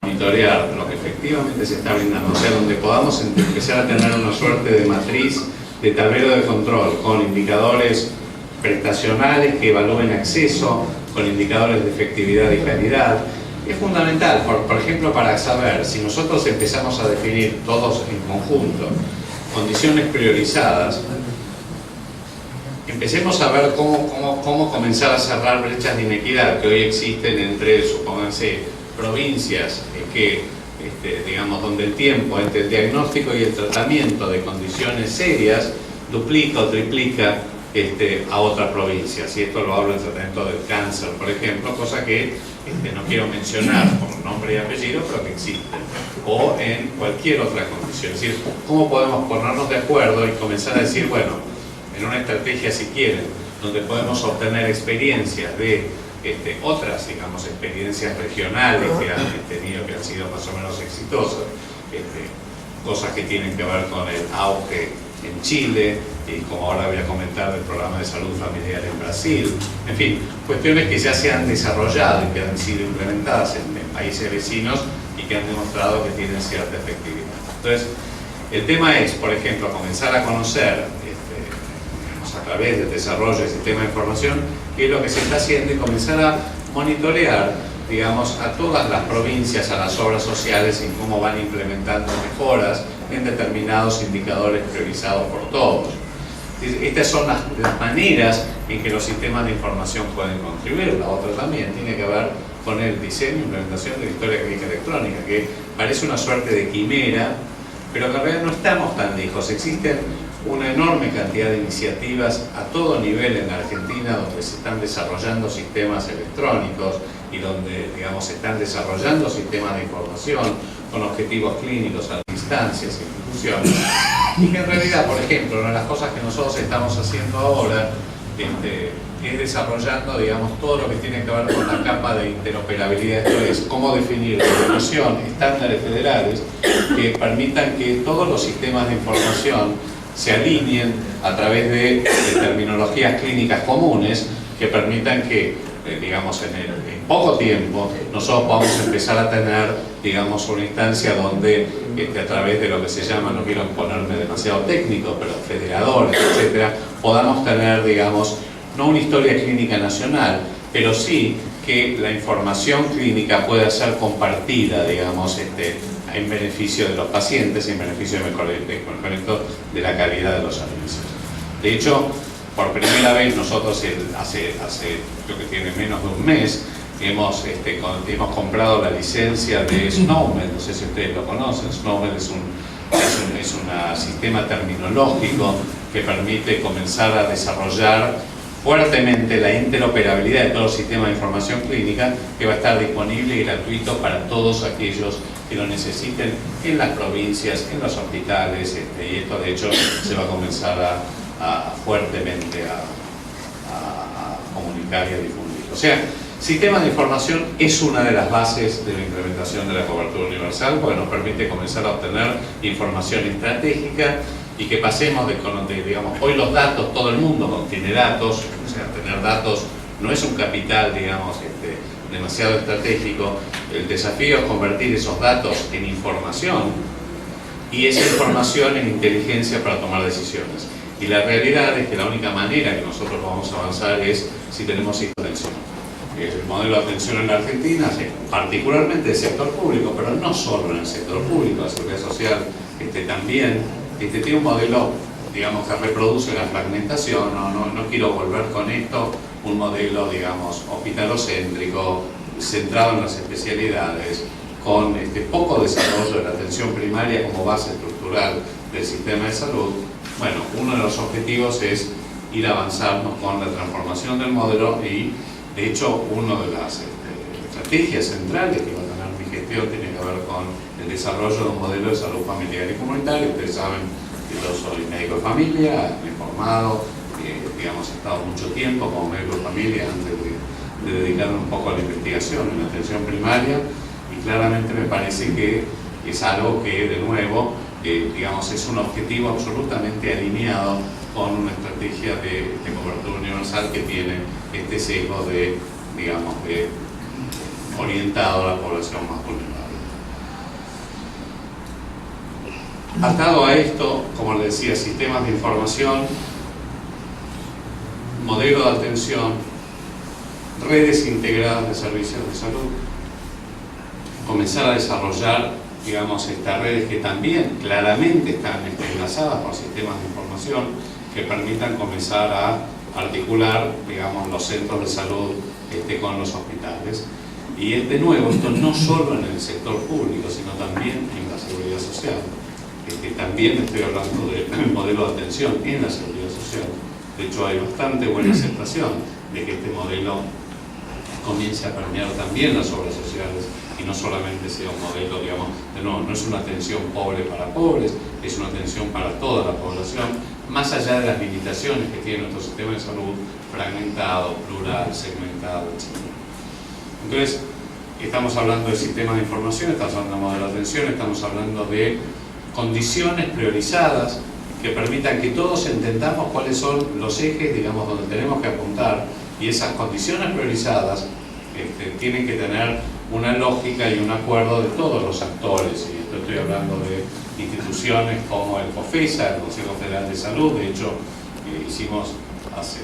monitorear lo que efectivamente se está brindando, o sea, donde podamos empezar a tener una suerte de matriz de tablero de control con indicadores prestacionales que evalúen acceso, con indicadores de efectividad y calidad. Es fundamental, por ejemplo, para saber si nosotros empezamos a definir todos en conjunto condiciones priorizadas, empecemos a ver cómo comenzar a cerrar brechas de inequidad que hoy existen entre, supónganse, provincias que, digamos, donde el tiempo entre el diagnóstico y el tratamiento de condiciones serias duplica o triplica a otras provincias. Y esto lo hablo en tratamiento del cáncer, por ejemplo, cosa que no quiero mencionar por nombre y apellido, pero que existen, o en cualquier otra condición. Es decir, cómo podemos ponernos de acuerdo y comenzar a decir, bueno, en una estrategia, si quieren, donde podemos obtener experiencias de otras, digamos, experiencias regionales que han tenido, que han sido más o menos exitosas, cosas que tienen que ver con el auge en Chile, y como ahora voy a comentar del programa de salud familiar en Brasil, en fin, cuestiones que ya se han desarrollado y que han sido implementadas en países vecinos y que han demostrado que tienen cierta efectividad. Entonces, el tema es, por ejemplo, comenzar a conocer a través del desarrollo del sistema de información qué es lo que se está haciendo y comenzar a monitorear, digamos, a todas las provincias, a las obras sociales en cómo van implementando mejoras en determinados indicadores priorizados por todos. Estas son las maneras en que los sistemas de información pueden contribuir. La otra también tiene que ver con el diseño e implementación de la historia clínica electrónica, que parece una suerte de quimera, pero que en realidad no estamos tan lejos. Existen una enorme cantidad de iniciativas a todo nivel en la Argentina donde se están desarrollando sistemas electrónicos y donde, digamos, se están desarrollando sistemas de información con objetivos clínicos a instancias, instituciones, y que en realidad, por ejemplo, una de las cosas que nosotros estamos haciendo ahora es desarrollando, digamos, todo lo que tiene que ver con la capa de interoperabilidad, esto es, cómo definir con información estándares federales que permitan que todos los sistemas de información se alineen a través de terminologías clínicas comunes que permitan que, digamos, en poco tiempo nosotros podamos empezar a tener, digamos, una instancia donde a través de lo que se llama, no quiero ponerme demasiado técnico, pero federadores, etcétera, podamos tener, digamos, no una historia clínica nacional, pero sí que la información clínica pueda ser compartida, digamos, en beneficio de los pacientes y en beneficio de mejoramiento de la calidad de los servicios. De hecho, por primera vez nosotros hace creo que tiene menos de un mes, hemos comprado la licencia de SNOMED, no sé si ustedes lo conocen. SNOMED es un sistema terminológico que permite comenzar a desarrollar fuertemente la interoperabilidad de todos los sistemas de información clínica, que va a estar disponible y gratuito para todos aquellos que lo necesiten en las provincias, en los hospitales, y esto de hecho se va a comenzar fuertemente a comunicar y a difundir. O sea, sistemas de información es una de las bases de la implementación de la cobertura universal, porque nos permite comenzar a obtener información estratégica y que pasemos digamos, hoy los datos, todo el mundo tiene datos, o sea, tener datos no es un capital, digamos, demasiado estratégico. El desafío es convertir esos datos en información y esa información en inteligencia para tomar decisiones. Y la realidad es que la única manera que nosotros vamos a avanzar es si tenemos atención. El modelo de atención en la Argentina, particularmente del sector público, pero no solo en el sector público, la seguridad social también, tiene un modelo, digamos, que reproduce la fragmentación. No quiero volver con esto, un modelo, digamos, hospitalocéntrico, centrado en las especialidades, con poco desarrollo de la atención primaria como base estructural del sistema de salud. Bueno, uno de los objetivos es ir avanzando con la transformación del modelo y, de hecho, una de las estrategias centrales que va a tener mi gestión tiene que ver con el desarrollo de un modelo de salud familiar y comunitaria. Ustedes saben que yo soy médico de familia, me he formado, digamos, he estado mucho tiempo como médico de familia antes de dedicarme un poco a la investigación en la atención primaria, y claramente me parece que es algo que, de nuevo, digamos, es un objetivo absolutamente alineado con una estrategia de cobertura universal que tiene este sesgo de, digamos, orientado a la población más vulnerable. Atado a esto, como les decía, sistemas de información, modelo de atención, redes integradas de servicios de salud, comenzar a desarrollar, digamos, estas redes que también claramente están enlazadas por sistemas de información que permitan comenzar a articular, digamos, los centros de salud con los hospitales. Y de nuevo, esto no solo en el sector público, sino también en la seguridad social. También estoy hablando del modelo de atención en la seguridad social. De hecho, hay bastante buena aceptación de que este modelo comience a permear también las obras sociales y no solamente sea un modelo, digamos, de nuevo, no es una atención pobre para pobres, es una atención para toda la población, más allá de las limitaciones que tiene nuestro sistema de salud fragmentado, plural, segmentado, etc. Entonces, estamos hablando de sistemas de información, estamos hablando de modelo de atención, estamos hablando de condiciones priorizadas que permitan que todos entendamos cuáles son los ejes, digamos, donde tenemos que apuntar, y esas condiciones priorizadas tienen que tener una lógica y un acuerdo de todos los actores, y esto estoy hablando de instituciones como el COFESA, el Consejo Federal de Salud. De hecho, hicimos hace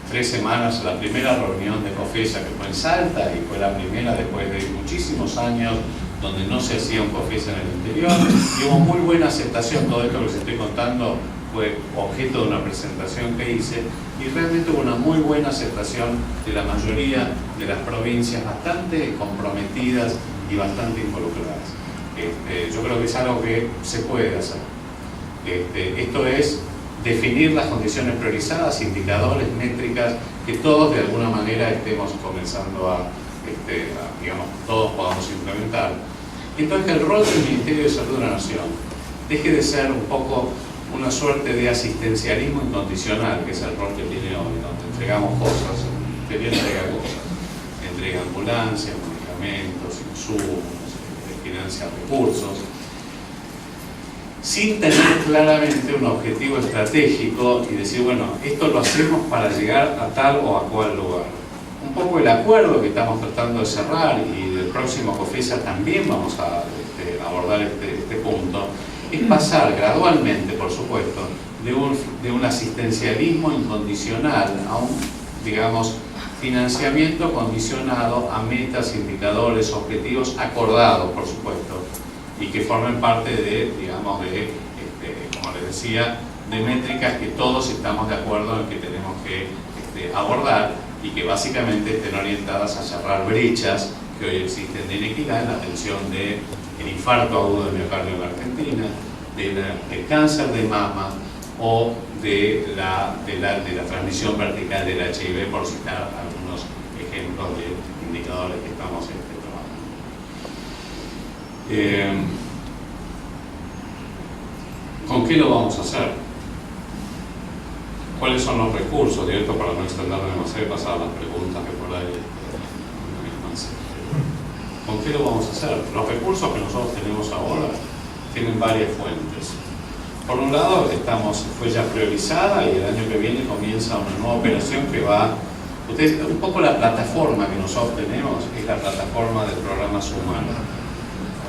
3 semanas la primera reunión de COFESA, que fue en Salta, y fue la primera después de muchísimos años donde no se hacía un COFESA en el interior, y hubo muy buena aceptación. Todo esto que les estoy contando fue objeto de una presentación que hice, y realmente hubo una muy buena aceptación de la mayoría de las provincias, bastante comprometidas y bastante involucradas. Yo creo que es algo que se puede hacer. Esto es definir las condiciones priorizadas, indicadores, métricas, que todos de alguna manera estemos comenzando a digamos, todos podamos implementar. Entonces, que el rol del Ministerio de Salud de la Nación deje de ser un poco una suerte de asistencialismo incondicional, que es el rol que tiene hoy, donde entregamos cosas, el Ministerio entrega cosas, entrega ambulancias, medicamentos, insumos, financia recursos, sin tener claramente un objetivo estratégico y decir, bueno, esto lo hacemos para llegar a tal o a cual lugar. Un poco el acuerdo que estamos tratando de cerrar, y del próximo COFESA también vamos a abordar este punto, es pasar gradualmente, por supuesto, de un asistencialismo incondicional a un, digamos, financiamiento condicionado a metas, indicadores, objetivos acordados, por supuesto, y que formen parte de, digamos, como les decía, de métricas que todos estamos de acuerdo en que tenemos que abordar, y que básicamente estén orientadas a cerrar brechas que hoy existen de inequidad en la atención del infarto agudo de miocardio en la Argentina, del cáncer de mama o de la transmisión vertical del HIV, por citar algunos ejemplos de indicadores que estamos trabajando. ¿Con qué lo vamos a hacer? ¿Cuáles son los recursos? Y esto para no extenderme demasiado y pasar a las preguntas que por ahí ¿con qué lo vamos a hacer? Los recursos que nosotros tenemos ahora tienen varias fuentes. Por un lado, fue ya priorizada, y el año que viene comienza una nueva operación que va... un poco la plataforma que nosotros tenemos es la plataforma del programa Sumar.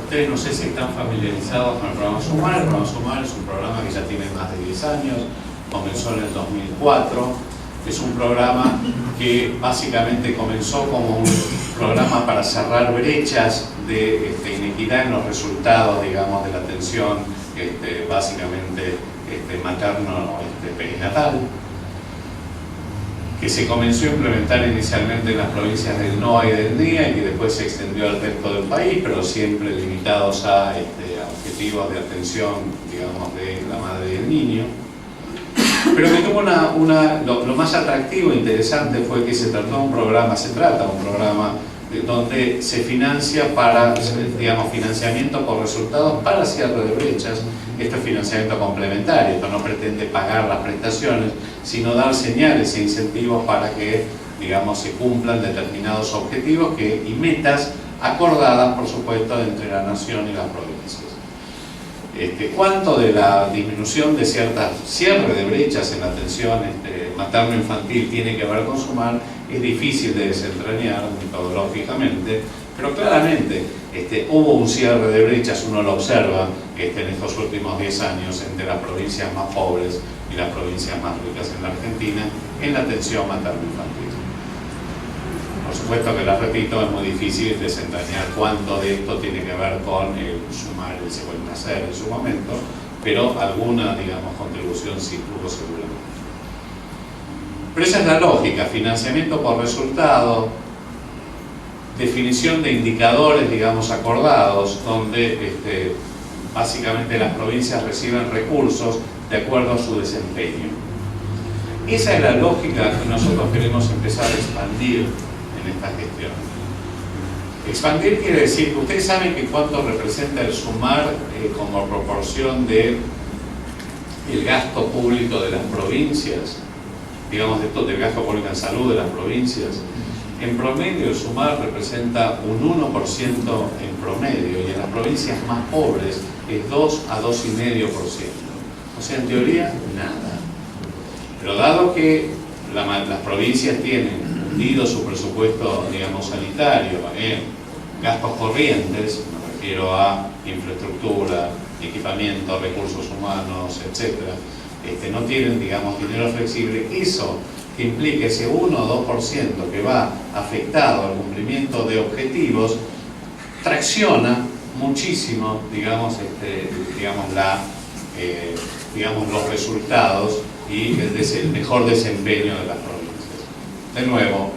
Ustedes no sé si están familiarizados con el programa Sumar. El programa Sumar es un programa que ya tiene más de 10 años, comenzó en el 2004, es un programa que básicamente comenzó como un programa para cerrar brechas de inequidad en los resultados, digamos, de la atención básicamente materno-perinatal, que se comenzó a implementar inicialmente en las provincias del NOA y del NIA, y que después se extendió al resto del país, pero siempre limitados a objetivos de atención, digamos, de la madre y el niño. Pero que tuvo lo más atractivo e interesante fue que se trata de un programa donde se financia para, digamos, financiamiento por resultados para cierre de brechas. Esto es financiamiento complementario, esto no pretende pagar las prestaciones, sino dar señales e incentivos para que, digamos, se cumplan determinados objetivos y metas acordadas, por supuesto, entre la nación y las provincias. ¿Cuánto de la disminución de cierre de brechas en la atención materno-infantil tiene que ver con Sumar? Es difícil de desentrañar metodológicamente, Pero claramente hubo un cierre de brechas, uno lo observa en estos últimos 10 años entre las provincias más pobres y las provincias más ricas en la Argentina en la atención materno-infantil. Por supuesto que, les repito, es muy difícil desentrañar cuánto de esto tiene que ver con el sumar el Buen Nacer en su momento, pero alguna, digamos, contribución sí tuvo seguramente. Pero esa es la lógica: financiamiento por resultado, definición de indicadores, digamos, acordados, donde básicamente las provincias reciben recursos de acuerdo a su desempeño. Esa es la lógica que nosotros queremos empezar a expandir en esta gestión. Expandir quiere decir que ustedes saben que cuánto representa el sumar como proporción de el gasto público de las provincias, digamos, del gasto público en salud de las provincias. En promedio el sumar representa un 1% en promedio, y en las provincias más pobres es 2 a 2,5%. O sea, en teoría, nada. Pero dado que las provincias tienen hundido su presupuesto, digamos, sanitario en gastos corrientes, me refiero a infraestructura, equipamiento, recursos humanos, etc., no tienen, digamos, dinero flexible, eso que implica ese 1 o 2% que va afectado al cumplimiento de objetivos, tracciona muchísimo, digamos, los resultados y el mejor desempeño de las provincias. De nuevo,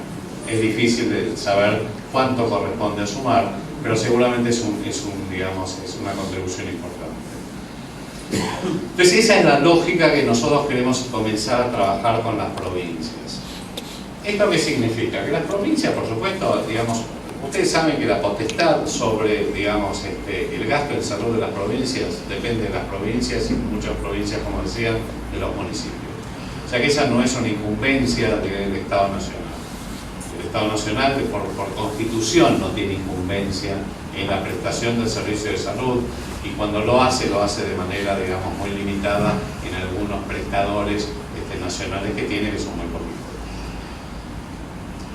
es difícil de saber cuánto corresponde a sumar, pero seguramente es una contribución importante. Entonces, esa es la lógica que nosotros queremos comenzar a trabajar con las provincias. ¿Esto qué significa? Que las provincias, por supuesto, digamos, ustedes saben que la potestad sobre, digamos, el gasto en salud de las provincias depende de las provincias, y muchas provincias, como decía, de los municipios. O sea que esa no es una incumbencia del Estado Nacional. El Estado Nacional, por constitución, no tiene incumbencia en la prestación del servicio de salud, y cuando lo hace de manera, digamos, muy limitada en algunos prestadores nacionales que tiene, que son muy poquitos.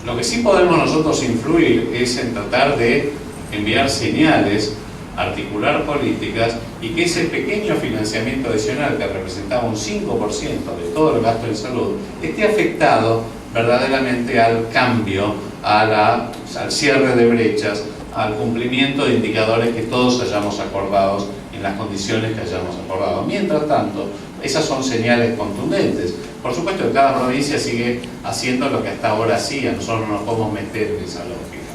Lo que sí podemos nosotros influir es en tratar de enviar señales, articular políticas, y que ese pequeño financiamiento adicional, que representaba un 5% de todo el gasto en salud, esté afectado verdaderamente al cambio, al cierre de brechas, al cumplimiento de indicadores que todos hayamos acordado en las condiciones que hayamos acordado. Mientras tanto, esas son señales contundentes. Por supuesto que cada provincia sigue haciendo lo que hasta ahora hacía, nosotros no nos podemos meter en esa lógica.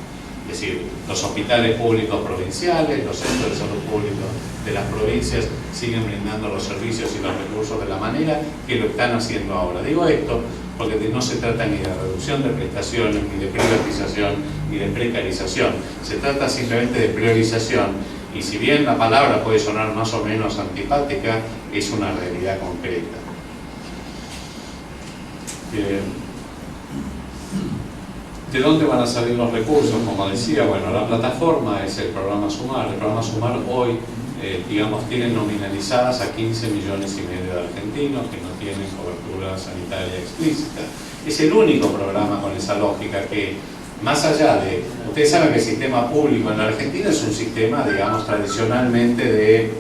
Es decir, los hospitales públicos provinciales, los centros de salud públicos de las provincias siguen brindando los servicios y los recursos de la manera que lo están haciendo ahora. Digo esto porque no se trata ni de reducción de prestaciones, ni de privatización, ni de precarización. Se trata simplemente de priorización, y si bien la palabra puede sonar más o menos antipática, es una realidad concreta. ¿De dónde van a salir los recursos? Como decía, bueno, la plataforma es el programa Sumar. El programa Sumar hoy, digamos, tiene nominalizadas a 15,5 millones de argentinos que no tienen cobertura sanitaria explícita. Es el único programa con esa lógica que, más allá de... Ustedes saben que el sistema público en la Argentina es un sistema, digamos, tradicionalmente de,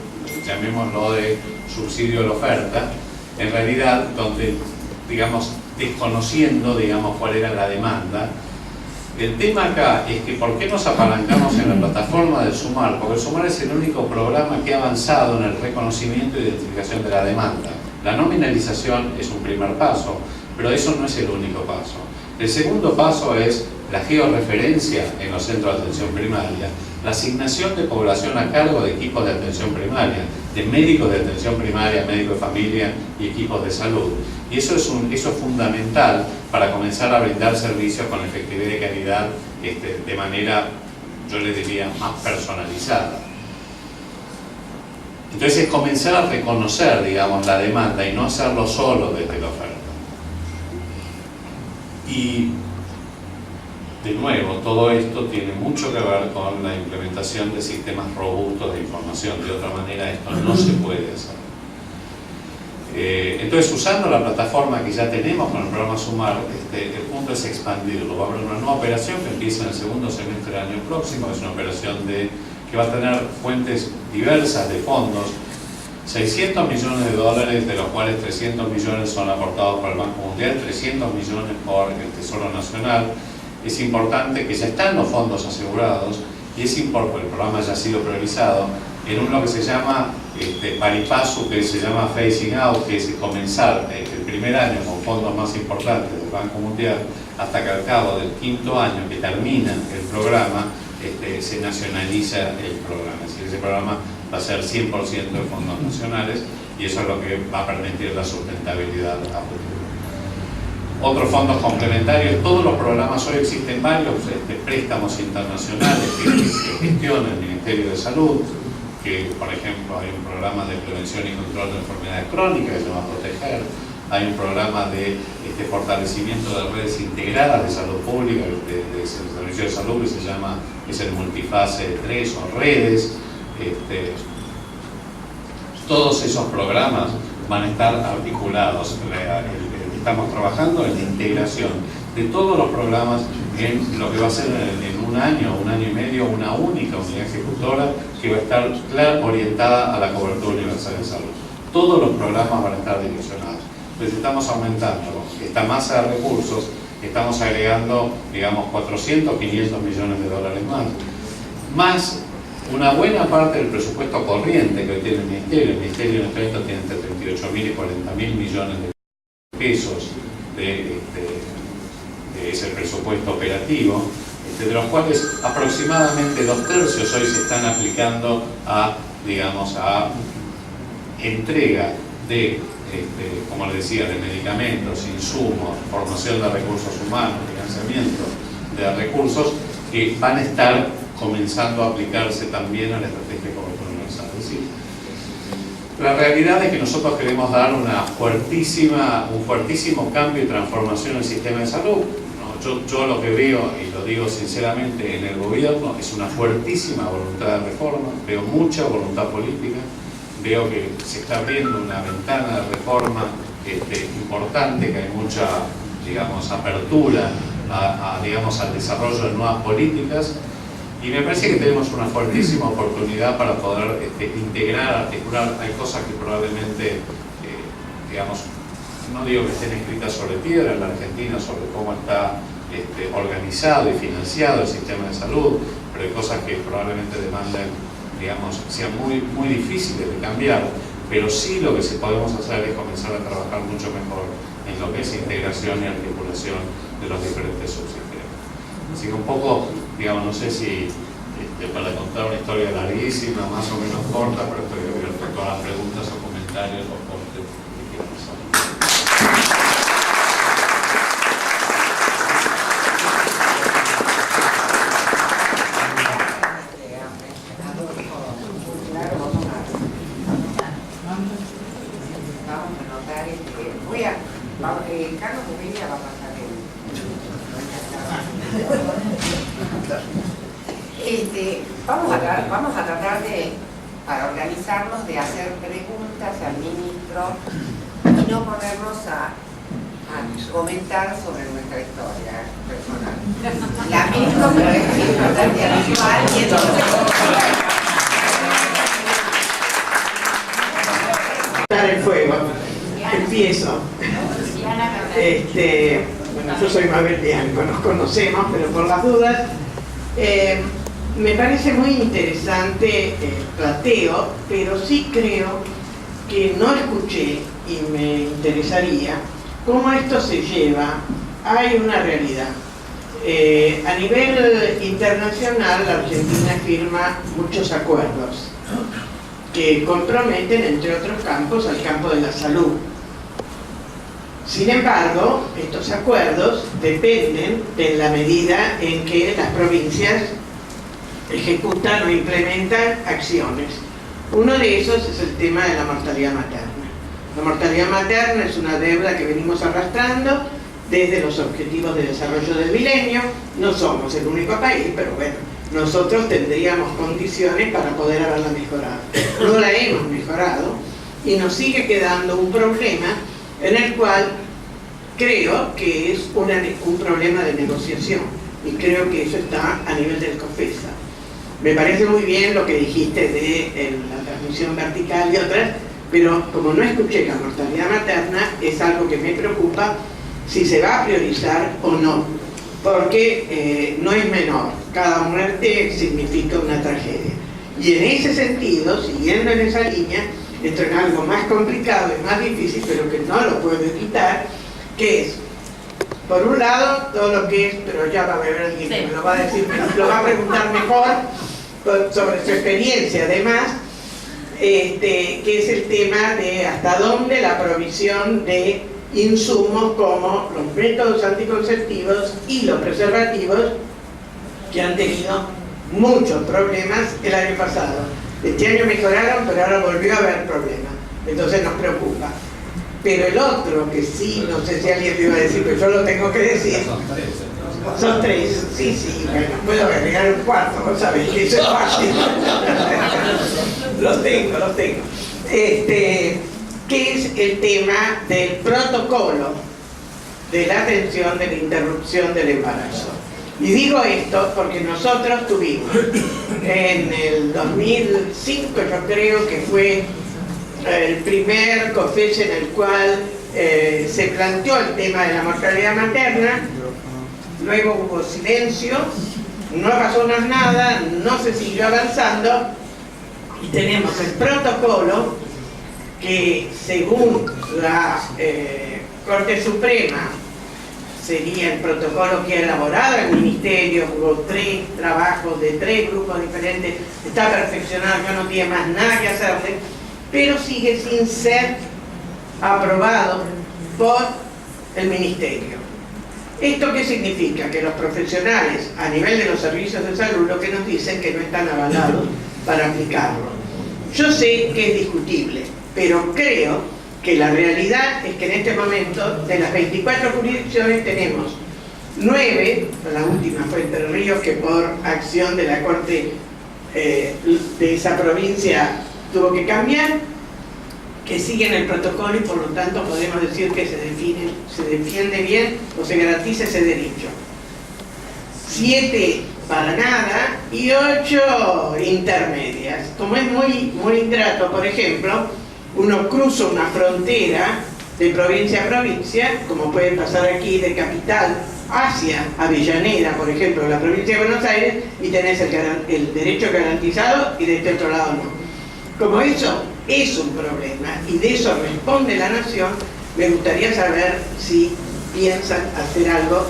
llamémoslo, de subsidio a la oferta, en realidad, donde, digamos, desconociendo, digamos, cuál era la demanda. El tema acá es que ¿por qué nos apalancamos en la plataforma del Sumar? Porque el Sumar es el único programa que ha avanzado en el reconocimiento e identificación de la demanda. La nominalización es un primer paso, pero eso no es el único paso. El segundo paso es la georreferencia en los centros de atención primaria, la asignación de población a cargo de equipos de atención primaria, de médicos de atención primaria, médicos de familia y equipos de salud. Y eso es fundamental para comenzar a brindar servicios con efectividad y calidad de manera, yo le diría, más personalizada. Entonces es comenzar a reconocer, digamos, la demanda y no hacerlo solo desde la oferta. Y, de nuevo, todo esto tiene mucho que ver con la implementación de sistemas robustos de información. De otra manera, esto no se puede hacer. Entonces, usando la plataforma que ya tenemos con el programa Sumar, el punto es expandirlo. Va a haber una nueva operación que empieza en el segundo semestre del año próximo. Es una operación que va a tener fuentes diversas de fondos. 600 millones de dólares, de los cuales 300 millones son aportados por el Banco Mundial, 300 millones por el Tesoro Nacional. Es importante que ya están los fondos asegurados y es importante, el programa ya ha sido priorizado en lo que se llama paripasu, que se llama phasing out, que es comenzar el primer año con fondos más importantes del Banco Mundial, hasta que al cabo del quinto año que termina el programa, se nacionaliza el programa. Es decir, ese programa va a ser 100% de fondos nacionales y eso es lo que va a permitir la sustentabilidad a futuro. Otros fondos complementarios, todos los programas, hoy existen varios préstamos internacionales que gestiona el Ministerio de Salud, que por ejemplo hay un programa de prevención y control de enfermedades crónicas que se llama Proteger, hay un programa de fortalecimiento de redes integradas de salud pública, de servicio de salud, que se llama, es el multifase 3 o redes. Todos esos programas van a estar articulados. Estamos trabajando en la integración de todos los programas en lo que va a ser en un año y medio, una única unidad ejecutora que va a estar orientada a la cobertura universal de salud. Todos los programas van a estar direccionados. Entonces estamos aumentando esta masa de recursos, estamos agregando, digamos, 400, 500 millones de dólares más una buena parte del presupuesto corriente que hoy tiene el Ministerio. El Ministerio en este momento tiene entre 38.000 y 40.000 millones de pesos es el presupuesto operativo, de los cuales aproximadamente 2/3 hoy se están aplicando a, digamos, a entrega de, como les decía, de medicamentos, insumos, formación de recursos humanos, financiamiento de recursos que van a estar comenzando a aplicarse también a la estrategia de cobertura universal. Es decir, la realidad es que nosotros queremos dar un fuertísimo cambio y transformación en el sistema de salud. Yo lo que veo, y lo digo sinceramente, en el gobierno es una fuertísima voluntad de reforma, veo mucha voluntad política, veo que se está abriendo una ventana de reforma importante, que hay mucha, digamos, apertura digamos, al desarrollo de nuevas políticas. Y me parece que tenemos una fuertísima oportunidad para poder integrar, articular. Hay cosas que probablemente, digamos, no digo que estén escritas sobre piedra en la Argentina, sobre cómo está organizado y financiado el sistema de salud, pero hay cosas que probablemente demanden, digamos, sean muy difíciles de cambiar, pero sí lo que sí podemos hacer es comenzar a trabajar mucho mejor en lo que es integración y articulación de los diferentes subsistemas. Así que un poco, digamos, no sé si para contar una historia larguísima, más o menos corta, pero estoy abierto a todas las preguntas o comentarios o aportes que quieran hacer. Carlos Murilla va a pasar vamos a tratar de, para organizarnos, de hacer preguntas al ministro y no ponernos a comentar sobre nuestra historia personal. Lamento, pero es importante habitual y entonces... el fuego. Empiezo. Bueno, yo soy Mabel Bianco, nos conocemos, pero por las dudas, me parece muy interesante el plateo, pero sí creo que no escuché y me interesaría cómo esto se lleva. Hay una realidad. A nivel internacional, la Argentina firma muchos acuerdos que comprometen, entre otros campos, al campo de la salud. Sin embargo, estos acuerdos dependen de la medida en que las provincias ejecutan o implementan acciones. Uno de esos es el tema de la mortalidad materna. La mortalidad materna es una deuda que venimos arrastrando desde los Objetivos de Desarrollo del Milenio. No somos el único país, pero bueno, nosotros tendríamos condiciones para poder haberla mejorado. No la hemos mejorado y nos sigue quedando un problema en el cual creo que es un problema de negociación, y creo que eso está a nivel del COFESA. Me parece muy bien lo que dijiste de la transmisión vertical y otras, pero como no escuché la mortalidad materna, es algo que me preocupa si se va a priorizar o no, porque no es menor, cada muerte significa una tragedia. Y en ese sentido, siguiendo en esa línea, esto es algo más complicado y más difícil, pero que no lo puedo evitar, que es, por un lado, todo lo que es, pero ya va a haber alguien que me lo va a decir, lo va a preguntar mejor sobre su experiencia, además, que es el tema de hasta dónde la provisión de insumos como los métodos anticonceptivos y los preservativos, que han tenido muchos problemas el año pasado. Este año mejoraron, pero ahora volvió a haber problemas, entonces nos preocupa. Pero el otro, que sí, no sé si alguien me iba a decir, pero yo lo tengo que decir. Son tres, sí, bueno, puedo agregar un cuarto, vos sabés que eso es fácil. Los tengo. Que es el tema del protocolo de la atención de la interrupción del embarazo. Y digo esto porque nosotros tuvimos en el 2005, yo creo que fue el primer COFESA en el cual se planteó el tema de la mortalidad materna. Luego hubo silencio, no pasó más nada, no se siguió avanzando, y tenemos el protocolo que, según la Corte Suprema, sería el protocolo que ha elaborado el Ministerio. Hubo 3 trabajos de 3 grupos diferentes, está perfeccionado, ya no tiene más nada que hacerle, pero sigue sin ser aprobado por el Ministerio. ¿Esto qué significa? Que los profesionales a nivel de los servicios de salud lo que nos dicen que no están avalados para aplicarlo. Yo sé que es discutible, pero creo que la realidad es que en este momento, de las 24 jurisdicciones, tenemos 9, la última fue Entre Ríos, que por acción de la Corte de esa provincia tuvo que cambiar, que siguen el protocolo, y por lo tanto podemos decir que se defiende bien o se garantiza ese derecho. 7 para nada y 8 intermedias. Como es muy ingrato, por ejemplo, uno cruza una frontera de provincia a provincia, como puede pasar aquí de Capital hacia Avellaneda, por ejemplo, la provincia de Buenos Aires, y tenés el derecho garantizado y de este otro lado no. Como eso es un problema y de eso responde la Nación, me gustaría saber si piensan hacer algo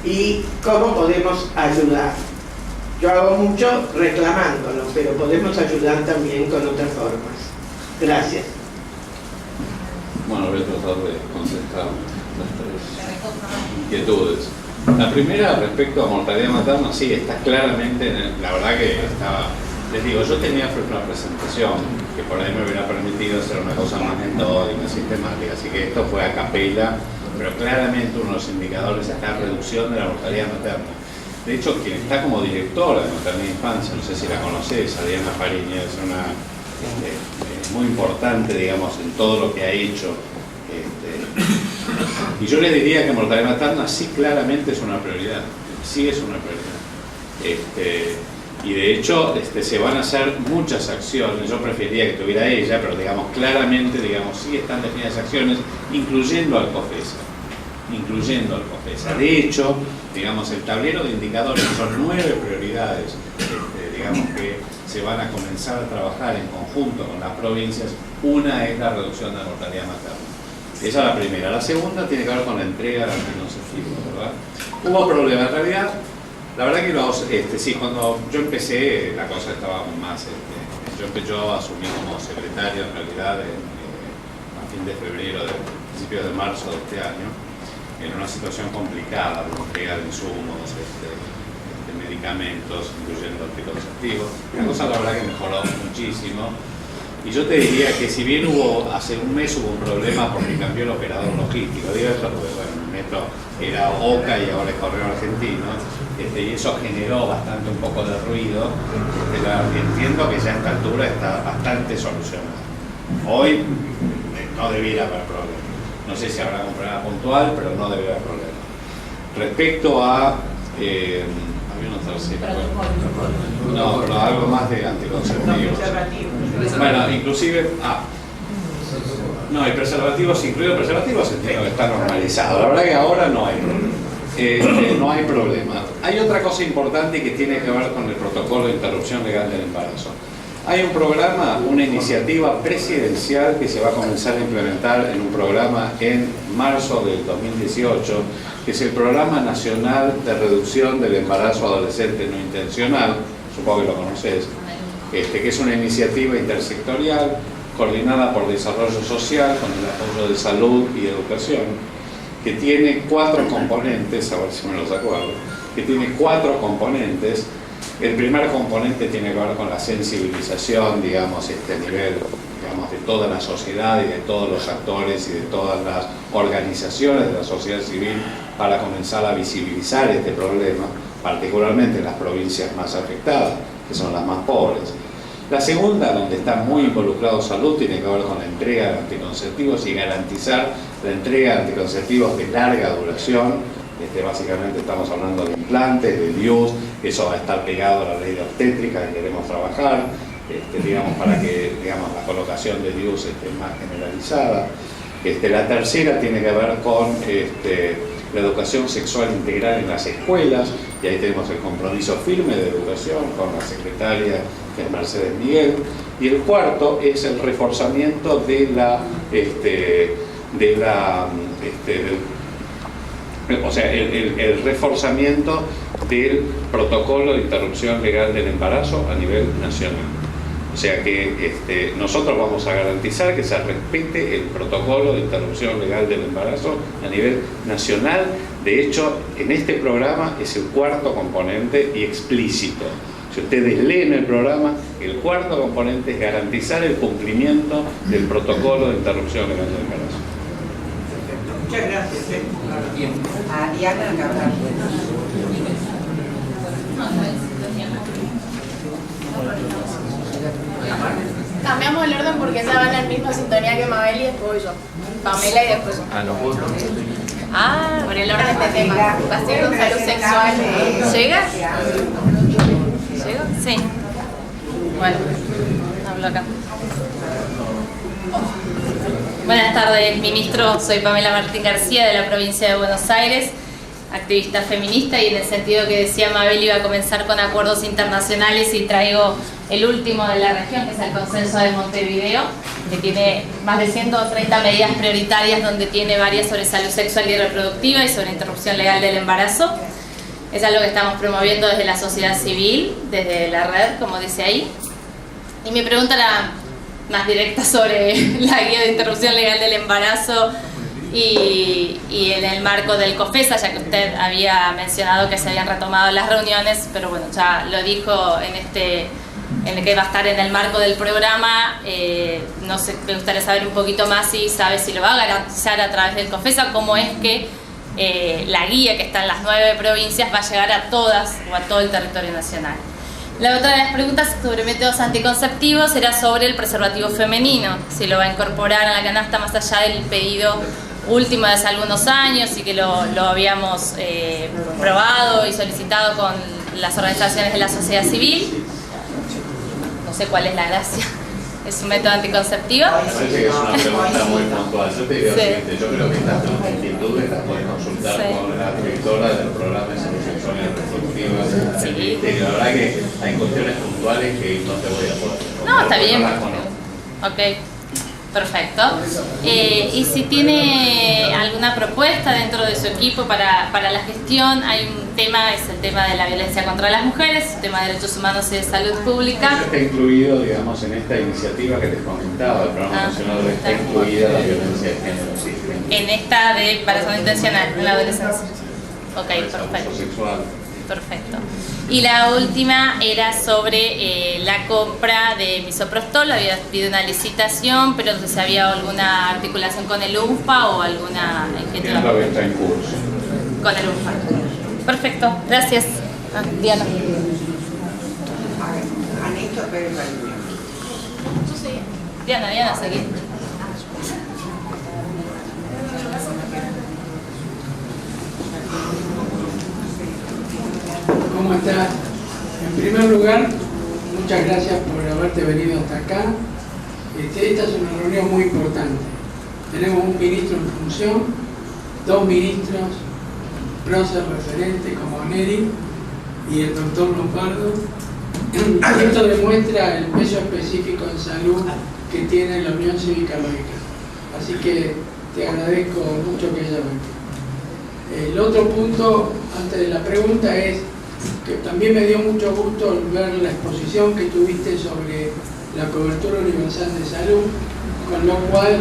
y cómo podemos ayudar. Yo hago mucho reclamándolo, pero podemos ayudar también con otras formas. Gracias. Bueno, voy a tratar de contestar las 3 inquietudes. La primera, respecto a mortalidad materna, sí, está claramente, la verdad que estaba... Les digo, yo tenía una presentación que por ahí me hubiera permitido hacer una cosa más metódica, sistemática, así que esto fue a capela, pero claramente uno de los indicadores es la reducción de la mortalidad materna. De hecho, quien está como directora de maternidad e infancia, no sé si la conocés, Adriana Fariña, es una muy importante, digamos, en todo lo que ha hecho. Y yo les diría que mortalidad materna sí claramente es una prioridad, sí es una prioridad. Y de hecho se van a hacer muchas acciones. Yo preferiría que tuviera ella, pero digamos claramente, digamos, sí están definidas acciones, incluyendo al COFESA. De hecho, digamos, el tablero de indicadores son 9 prioridades, digamos, que se van a comenzar a trabajar en conjunto con las provincias. Una es la reducción de la mortalidad materna. Esa es la primera. La segunda tiene que ver con la entrega de anticonceptivos, ¿verdad? Hubo problemas, en realidad. La verdad que sí, cuando yo empecé, la cosa estaba más... yo asumí como secretario, en realidad, a fin de febrero, principios de marzo de este año, en una situación complicada de entrega de insumos, de medicamentos, incluyendo anticonceptivos. La cosa, la verdad, que mejoró muchísimo. Y yo te diría que si bien hace un mes hubo un problema porque cambió el operador logístico, digo esto porque, bueno, el metro era OCA y ahora es Correo Argentino, y eso generó un poco de ruido, pero entiendo que ya a esta altura está bastante solucionado. Hoy no debiera haber problema. No sé si habrá un problema puntual, pero no debería haber problema. Respecto a... había una tercera. No, pero algo más de anticonceptivos. Bueno, inclusive... no, y preservativos, incluido preservativos, entiendo que está normalizado. La verdad que ahora no hay problema. No hay problema. Hay otra cosa importante que tiene que ver con el protocolo de interrupción legal del embarazo. Hay un programa, una iniciativa presidencial que se va a comenzar a implementar en un programa en marzo del 2018, que es el Programa Nacional de Reducción del Embarazo Adolescente No Intencional, supongo que lo conoces, que es una iniciativa intersectorial coordinada por Desarrollo Social con el apoyo de Salud y Educación, que tiene 4 componentes, a ver si me los acuerdo, que tiene 4 componentes. El primer componente tiene que ver con la sensibilización, digamos, nivel, digamos, de toda la sociedad y de todos los actores y de todas las organizaciones de la sociedad civil para comenzar a visibilizar este problema, particularmente en las provincias más afectadas, que son las más pobres. La segunda, donde está muy involucrado salud, tiene que ver con la entrega de anticonceptivos y garantizar la entrega de anticonceptivos de larga duración. Básicamente estamos hablando de implantes, de DIUs, eso va a estar pegado a la ley de obstétrica que queremos trabajar, digamos, para que, digamos, la colocación de DIUs esté más generalizada. La tercera tiene que ver con la educación sexual integral en las escuelas, y ahí tenemos el compromiso firme de educación con la secretaria, que es Mercedes Miguel. Y el cuarto es el reforzamiento de el reforzamiento del protocolo de interrupción legal del embarazo a nivel nacional. O sea que nosotros vamos a garantizar que se respete el protocolo de interrupción legal del embarazo a nivel nacional. De hecho, en este programa es el cuarto componente y explícito. Si ustedes leen el programa, el cuarto componente es garantizar el cumplimiento del protocolo de interrupción legal del embarazo. Muchas gracias. A Diana Cabral. Cambiamos el orden porque ella va en la misma sintonía que Mabel y después voy yo. Pamela y después yo. Por el orden de tema. Va a ser con salud sexual. ¿Llega? ¿Llega? Sí. Bueno, hablo acá. Buenas tardes, ministro. Soy Pamela Martín García, de la provincia de Buenos Aires, activista feminista, y en el sentido que decía Mabel, iba a comenzar con acuerdos internacionales y traigo el último de la región, que es el Consenso de Montevideo, que tiene más de 130 medidas prioritarias, donde tiene varias sobre salud sexual y reproductiva y sobre interrupción legal del embarazo. Es algo que estamos promoviendo desde la sociedad civil, desde la red, como dice ahí. Y mi pregunta era más directa sobre la guía de interrupción legal del embarazo y en el marco del COFESA, ya que usted había mencionado que se habían retomado las reuniones, pero bueno, ya lo dijo en el que va a estar en el marco del programa. No sé, me gustaría saber un poquito más si sabe si lo va a garantizar a través del COFESA, cómo es que la guía que está en las 9 provincias va a llegar a todas o a todo el territorio nacional. La otra de las preguntas sobre métodos anticonceptivos era sobre el preservativo femenino, si lo va a incorporar a la canasta más allá del pedido último de hace algunos años y que lo habíamos probado y solicitado con las organizaciones de la sociedad civil. No sé cuál es la gracia. ¿Es un método anticonceptivo? Me parece que es una pregunta muy puntual. Yo te digo lo siguiente, yo creo que estas inquietudes las puedes consultar con la directora del programa de salud sexual y reproductiva del Ministerio. La verdad que hay cuestiones puntuales que no te voy a poder. No, está bien. Ok, perfecto. Y si tiene alguna propuesta dentro de su equipo para la gestión, hay un tema, es el tema de la violencia contra las mujeres, el tema de derechos humanos y de salud pública. Eso está incluido, digamos, en esta iniciativa que les comentaba, el programa nacional, está incluida la violencia de género. Sí, en esta de embarazo no intencional, en la adolescencia. Ok, perfecto. Sexual. Perfecto. Y la última era sobre la compra de misoprostol. Había habido una licitación, pero no sé si había alguna articulación con el UNFPA o alguna inquietud. Está en curso. Con el UNFPA. Perfecto, gracias. Diana. Diana, seguí. ¿Cómo estás? En primer lugar, muchas gracias por haberte venido hasta acá. Esta es una reunión muy importante. Tenemos un ministro en función, 2 ministros, prócer referente como Neri y el doctor Lombardo. Esto demuestra el peso específico en salud que tiene la Unión Cívica Lógica. Así que te agradezco mucho que hayas venido. El otro punto, antes de la pregunta, es que también me dio mucho gusto ver la exposición que tuviste sobre la cobertura universal de salud, con lo cual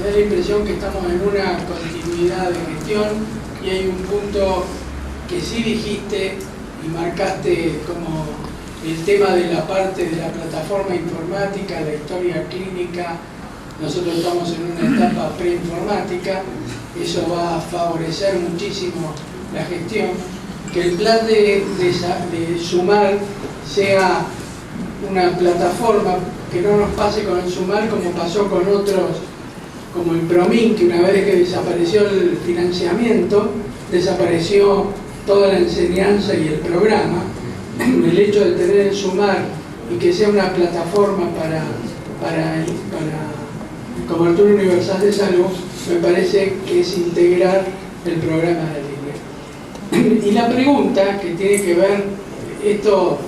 me da la impresión que estamos en una continuidad de gestión y hay un punto que sí dijiste y marcaste como el tema de la parte de la plataforma informática, la historia clínica. Nosotros estamos en una etapa preinformática, eso va a favorecer muchísimo la gestión. Que el plan de sumar sea una plataforma, que no nos pase con el sumar como pasó con otros, como el PROMIN, que una vez que desapareció el financiamiento, desapareció toda la enseñanza y el programa. El hecho de tener el sumar y que sea una plataforma para cobertura universal de salud, me parece que es integrar el programa de línea. Y la pregunta que tiene que ver, esto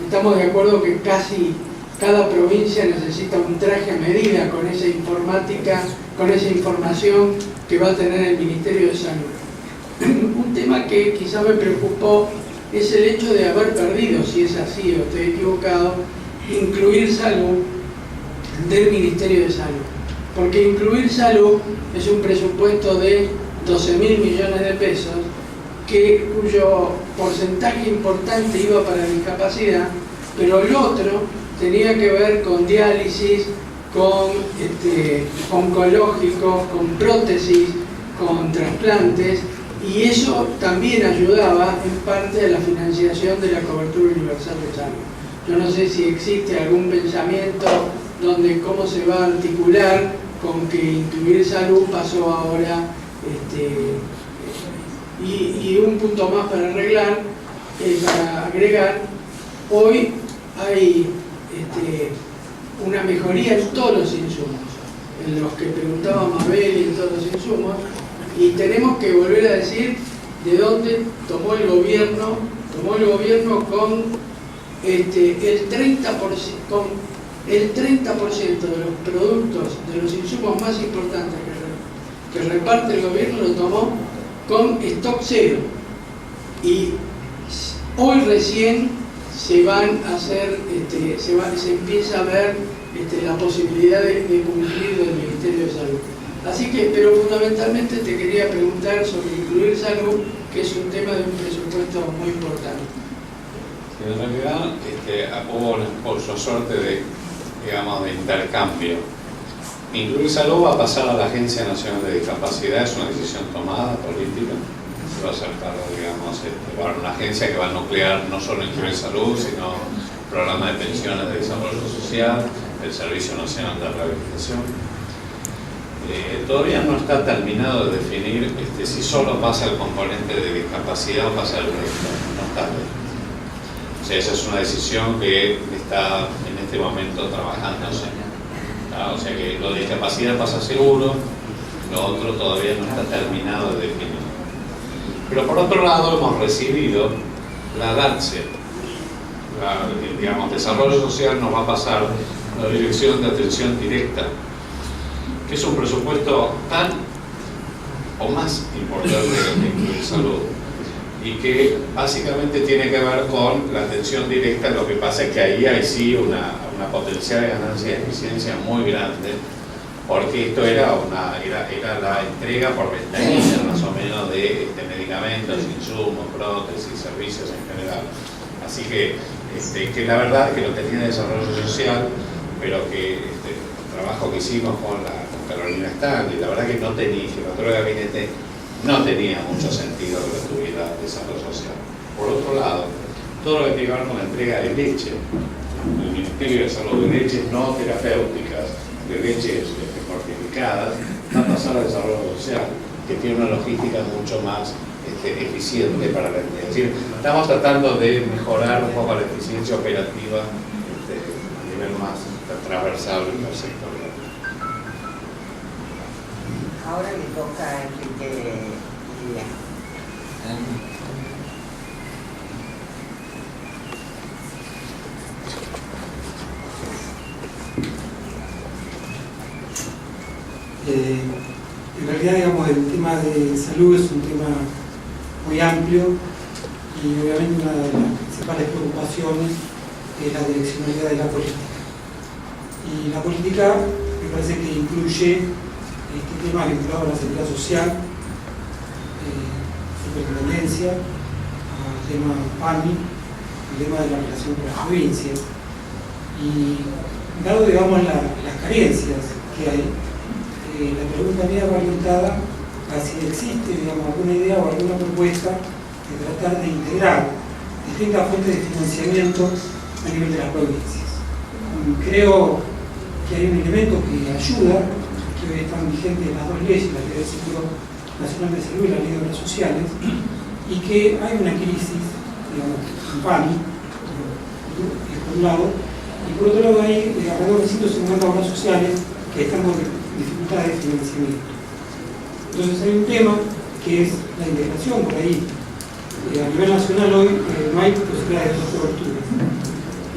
estamos de acuerdo que casi cada provincia necesita un traje a medida con esa informática, con esa información que va a tener el Ministerio de Salud. Un tema que quizá me preocupó es el hecho de haber perdido, si es así o estoy equivocado, incluir salud del Ministerio de Salud. Porque incluir salud es un presupuesto de 12.000 millones de pesos, cuyo porcentaje importante iba para discapacidad, pero el otro tenía que ver con diálisis, con oncológicos, con prótesis, con trasplantes, y eso también ayudaba en parte a la financiación de la cobertura universal de salud. Yo no sé si existe algún pensamiento donde cómo se va a articular con que incluir salud pasó ahora, y un punto más para arreglar, para agregar, hoy hay una mejoría en todos los insumos, en los que preguntaba Mabel y en todos los insumos, y tenemos que volver a decir de dónde tomó el gobierno con el 30%, de los productos, de los insumos más importantes que reparte el gobierno, lo tomó con stock cero, y hoy recién se van a hacer, se empieza a ver la posibilidad de cumplir del Ministerio de Salud. Así que, pero fundamentalmente te quería preguntar sobre incluir salud, que es un tema de un presupuesto muy importante. En realidad hubo una suerte de intercambio. Incluir salud va a pasar a la Agencia Nacional de Discapacidad, es una decisión tomada política, se va a acercar, una agencia que va a nuclear no solo incluir salud, sino programa de pensiones de desarrollo social, el Servicio Nacional de Rehabilitación. Todavía no está terminado de definir si solo pasa el componente de discapacidad o pasa el resto, no está. O sea, esa es una decisión que está en este momento trabajándose. O sea que lo de discapacidad pasa seguro, lo otro todavía no está terminado de definir. Pero por otro lado hemos recibido la DATSE, Desarrollo Social nos va a pasar la Dirección de Atención Directa, que es un presupuesto tan o más importante que incluir salud, y que básicamente tiene que ver con la atención directa. Lo que pasa es que ahí hay sí una potencial de ganancia de eficiencia muy grande, porque esto era la entrega por ventanilla más o menos de medicamentos, insumos, prótesis, servicios en general. Así que la verdad que lo tenía de desarrollo social, pero que el trabajo que hicimos con Carolina Stanley, la verdad que no tenía, que el otro gabinete no tenía mucho sentido que lo tuviera desarrollo social. Por otro lado, todo lo que tiene que ver con la entrega de leche, el Ministerio de Salud de leches no terapéuticas, de leches fortificadas, va a pasar a desarrollo social, que tiene una logística mucho más eficiente para la entidad. Es decir, estamos tratando de mejorar un poco la eficiencia operativa a nivel más transversal y sectorial. Ahora le toca a Enrique Lidia. En realidad, digamos, el tema de salud es un tema muy amplio y obviamente una de las principales preocupaciones es la direccionalidad de la política. Y la política me parece que incluye este tema vinculado a la seguridad social, superintendencia, al tema PAMI, el tema de la relación con las provincias. Y dado, digamos, las carencias que hay, la pregunta mía va orientada a si existe, digamos, alguna idea o alguna propuesta de tratar de integrar distintas fuentes de financiamiento a nivel de las provincias. Creo que hay un elemento que ayuda, que hoy están vigentes las dos leyes, la Ley del Seguro Nacional de Salud y la Ley de Obras Sociales, y que hay una crisis, digamos, en PAMI, por un lado, y por otro lado hay alrededor de 150 obras sociales que están con dificultades de financiamiento. Entonces hay un tema que es la integración por ahí. A nivel nacional hoy no hay posibilidades de cobertura,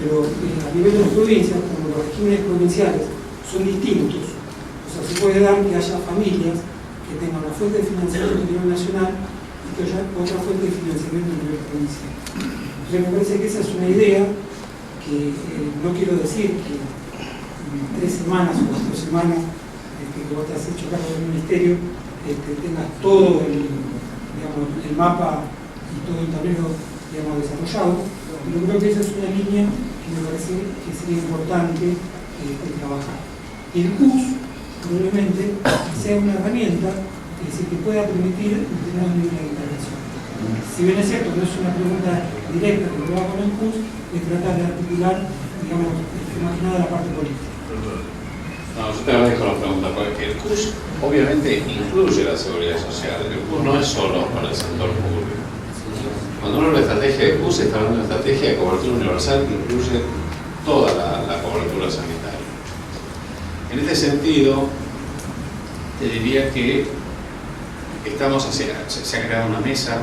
pero a nivel de las provincias, como los regímenes provinciales son distintos, o sea, se puede dar que haya familias que tengan una fuente de financiamiento a nivel nacional y que haya otra fuente de financiamiento a nivel provincial. Entonces me parece que esa es una idea que no quiero decir que en 3 semanas o 4 semanas que vos te has hecho cargo del ministerio, tengas todo el mapa y todo el tablero, digamos, desarrollado, pero creo que esa es una línea que me parece que sería importante trabajar. Y el CUS probablemente sea una herramienta que pueda permitir determinados niveles de intervención. Si bien es cierto, no es una pregunta directa que lo haga con el CUS, es tratar de articular, digamos, imaginada la parte política. No, yo te agradezco la pregunta, porque el CUS obviamente incluye la seguridad social. El CUS no es solo para el sector público. Cuando uno habla de estrategia de CUS, está hablando de una estrategia de cobertura universal que incluye toda la cobertura sanitaria. En este sentido, te diría que se ha creado una mesa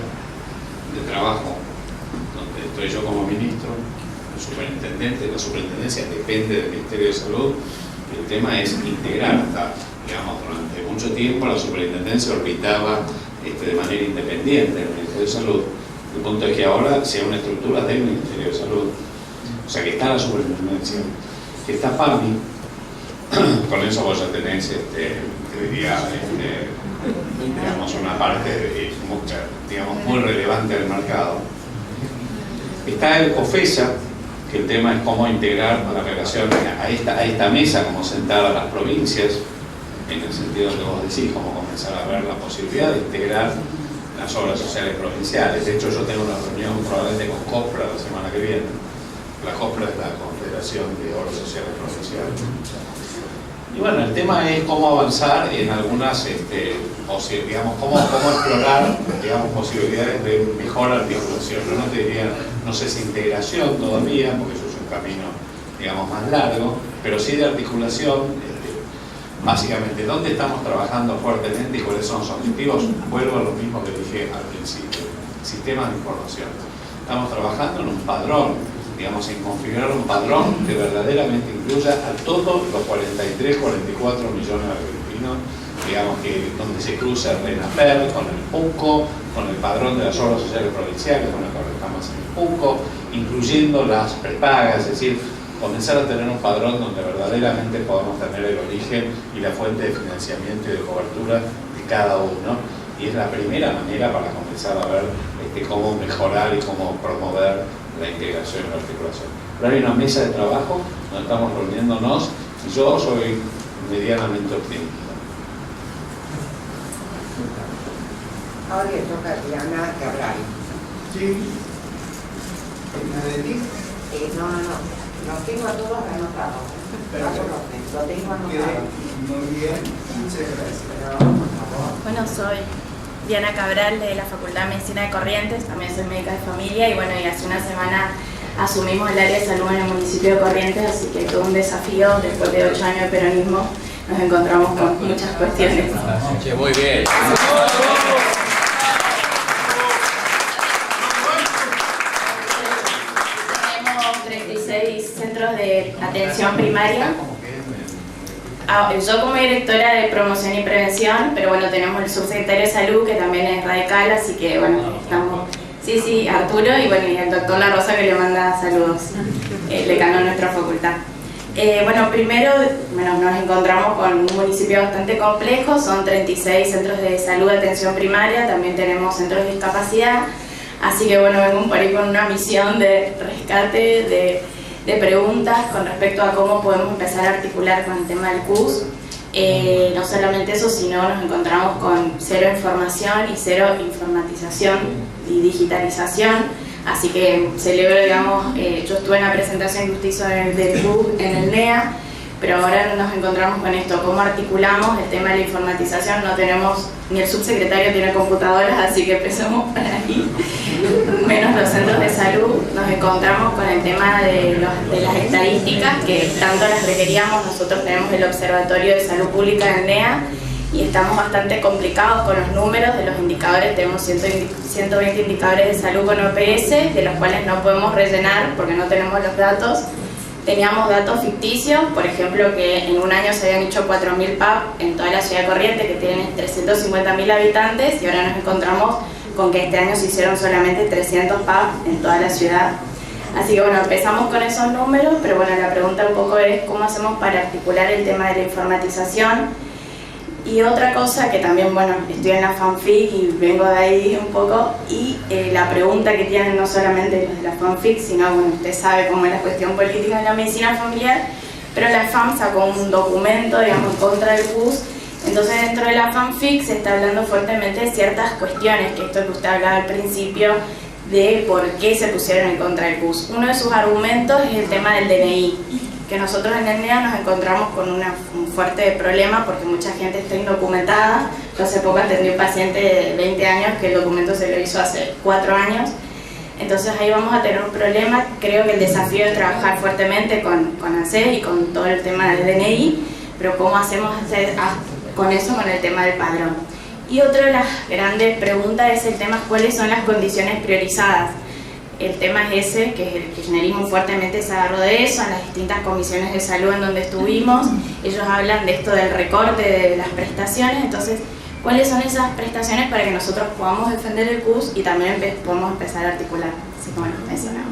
de trabajo donde estoy yo como ministro, el superintendente. La superintendencia depende del Ministerio de Salud. El tema es integrar, digamos, durante mucho tiempo la superintendencia orbitaba de manera independiente del Ministerio de Salud. El punto es que ahora sea una estructura del Ministerio de Salud, o sea que está la superintendencia, que está PAMI, con eso vos ya tenés, te diría, digamos, una parte muy relevante del mercado. Está el COFESA, que el tema es cómo integrar la relación a esta mesa, como sentar a las provincias, en el sentido que vos decís, cómo comenzar a ver la posibilidad de integrar las obras sociales provinciales. De hecho, yo tengo una reunión probablemente con COPRA la semana que viene. La COPRA es la Confederación de Obras Sociales Provinciales. Y bueno, el tema es cómo avanzar en algunas, digamos, cómo explorar, digamos, posibilidades de mejor articulación. Yo no te diría, no sé si integración todavía, porque eso es un camino, digamos, más largo, pero sí de articulación. Básicamente, ¿dónde estamos trabajando fuertemente y cuáles son los objetivos? Vuelvo a lo mismo que dije al principio, sistemas de información. Estamos trabajando en un padrón, digamos, en configurar un padrón que verdaderamente incluya a todos los 43, 44 millones de argentinos, digamos, donde se cruza el RENAPER con el PUCO, con el padrón de las obras sociales provinciales, con el que estamos en el PUCO, incluyendo las prepagas, es decir, comenzar a tener un padrón donde verdaderamente podamos tener el origen y la fuente de financiamiento y de cobertura de cada uno. Y es la primera manera para comenzar a ver cómo mejorar y cómo promover la integración y la articulación. Pero hay una mesa de trabajo donde estamos reuniéndonos y yo soy medianamente optimista. Ahora le toca a Diana Cabral. Sí. ¿La de ti? No. Los tengo a todos anotados. Lo tengo anotado. Muy bien, muchas gracias. Pero, por favor. Bueno, soy Diana Cabral de la Facultad de Medicina de Corrientes, también soy médica de familia y bueno, y hace una semana asumimos el área de salud en el municipio de Corrientes, así que todo un desafío, después de 8 años de peronismo nos encontramos con muchas cuestiones. Muy bien. Tenemos 36 centros de atención primaria. Yo como directora de promoción y prevención, pero bueno, tenemos el subsecretario de salud que también es radical, así que bueno, estamos, sí, Arturo y bueno, y el doctor La Rosa que le manda saludos, el decano de nuestra facultad. Bueno, primero nos encontramos con un municipio bastante complejo, son 36 centros de salud de atención primaria, también tenemos centros de discapacidad, así que bueno, vengo por ahí con una misión de rescate de preguntas con respecto a cómo podemos empezar a articular con el tema del CUS. No solamente eso, sino nos encontramos con cero información y cero informatización y digitalización. Así que celebro, digamos, yo estuve en la presentación que usted hizo del CUS en el NEA, pero ahora nos encontramos con esto, cómo articulamos el tema de la informatización. No tenemos, ni el subsecretario tiene computadoras, así que empezamos por ahí, menos los centros de salud. Nos encontramos con el tema de las estadísticas, que tanto las requeríamos. Nosotros tenemos el Observatorio de Salud Pública del NEA y estamos bastante complicados con los números de los indicadores. Tenemos 120 indicadores de salud con OPS, de los cuales no podemos rellenar porque no tenemos los datos. Teníamos datos ficticios, por ejemplo, que en un año se habían hecho 4.000 PAP en toda la ciudad de Corrientes, que tiene 350.000 habitantes, y ahora nos encontramos con que este año se hicieron solamente 300 PAP en toda la ciudad. Así que bueno, empezamos con esos números, pero bueno, la pregunta un poco es cómo hacemos para articular el tema de la informatización. Y otra cosa que también, bueno, estoy en la FANFIC y vengo de ahí un poco, y la pregunta que tienen no solamente los de la FANFIC, sino, bueno, usted sabe cómo es la cuestión política en la medicina familiar, pero la FAM sacó un documento, digamos, contra el CUS. Entonces dentro de la FANFIC se está hablando fuertemente de ciertas cuestiones, que esto que usted hablaba al principio, de por qué se pusieron en contra del CUS. Uno de sus argumentos es el tema del DNI, que nosotros en el NEA nos encontramos con un fuerte problema porque mucha gente está indocumentada. Yo hace poco atendí a un paciente de 20 años que el documento se lo hizo hace 4 años. Entonces ahí vamos a tener un problema. Creo que el desafío es trabajar fuertemente con ANSES y con todo el tema del DNI, pero ¿cómo hacemos con eso, con el tema del padrón? Y otra de las grandes preguntas es el tema cuáles son las condiciones priorizadas. El tema es ese, que el kirchnerismo fuertemente se agarró de eso en las distintas comisiones de salud en donde estuvimos. Ellos hablan de esto del recorte de las prestaciones. Entonces, ¿cuáles son esas prestaciones para que nosotros podamos defender el CUS y también podamos empezar a articular? Así que bueno, eso nada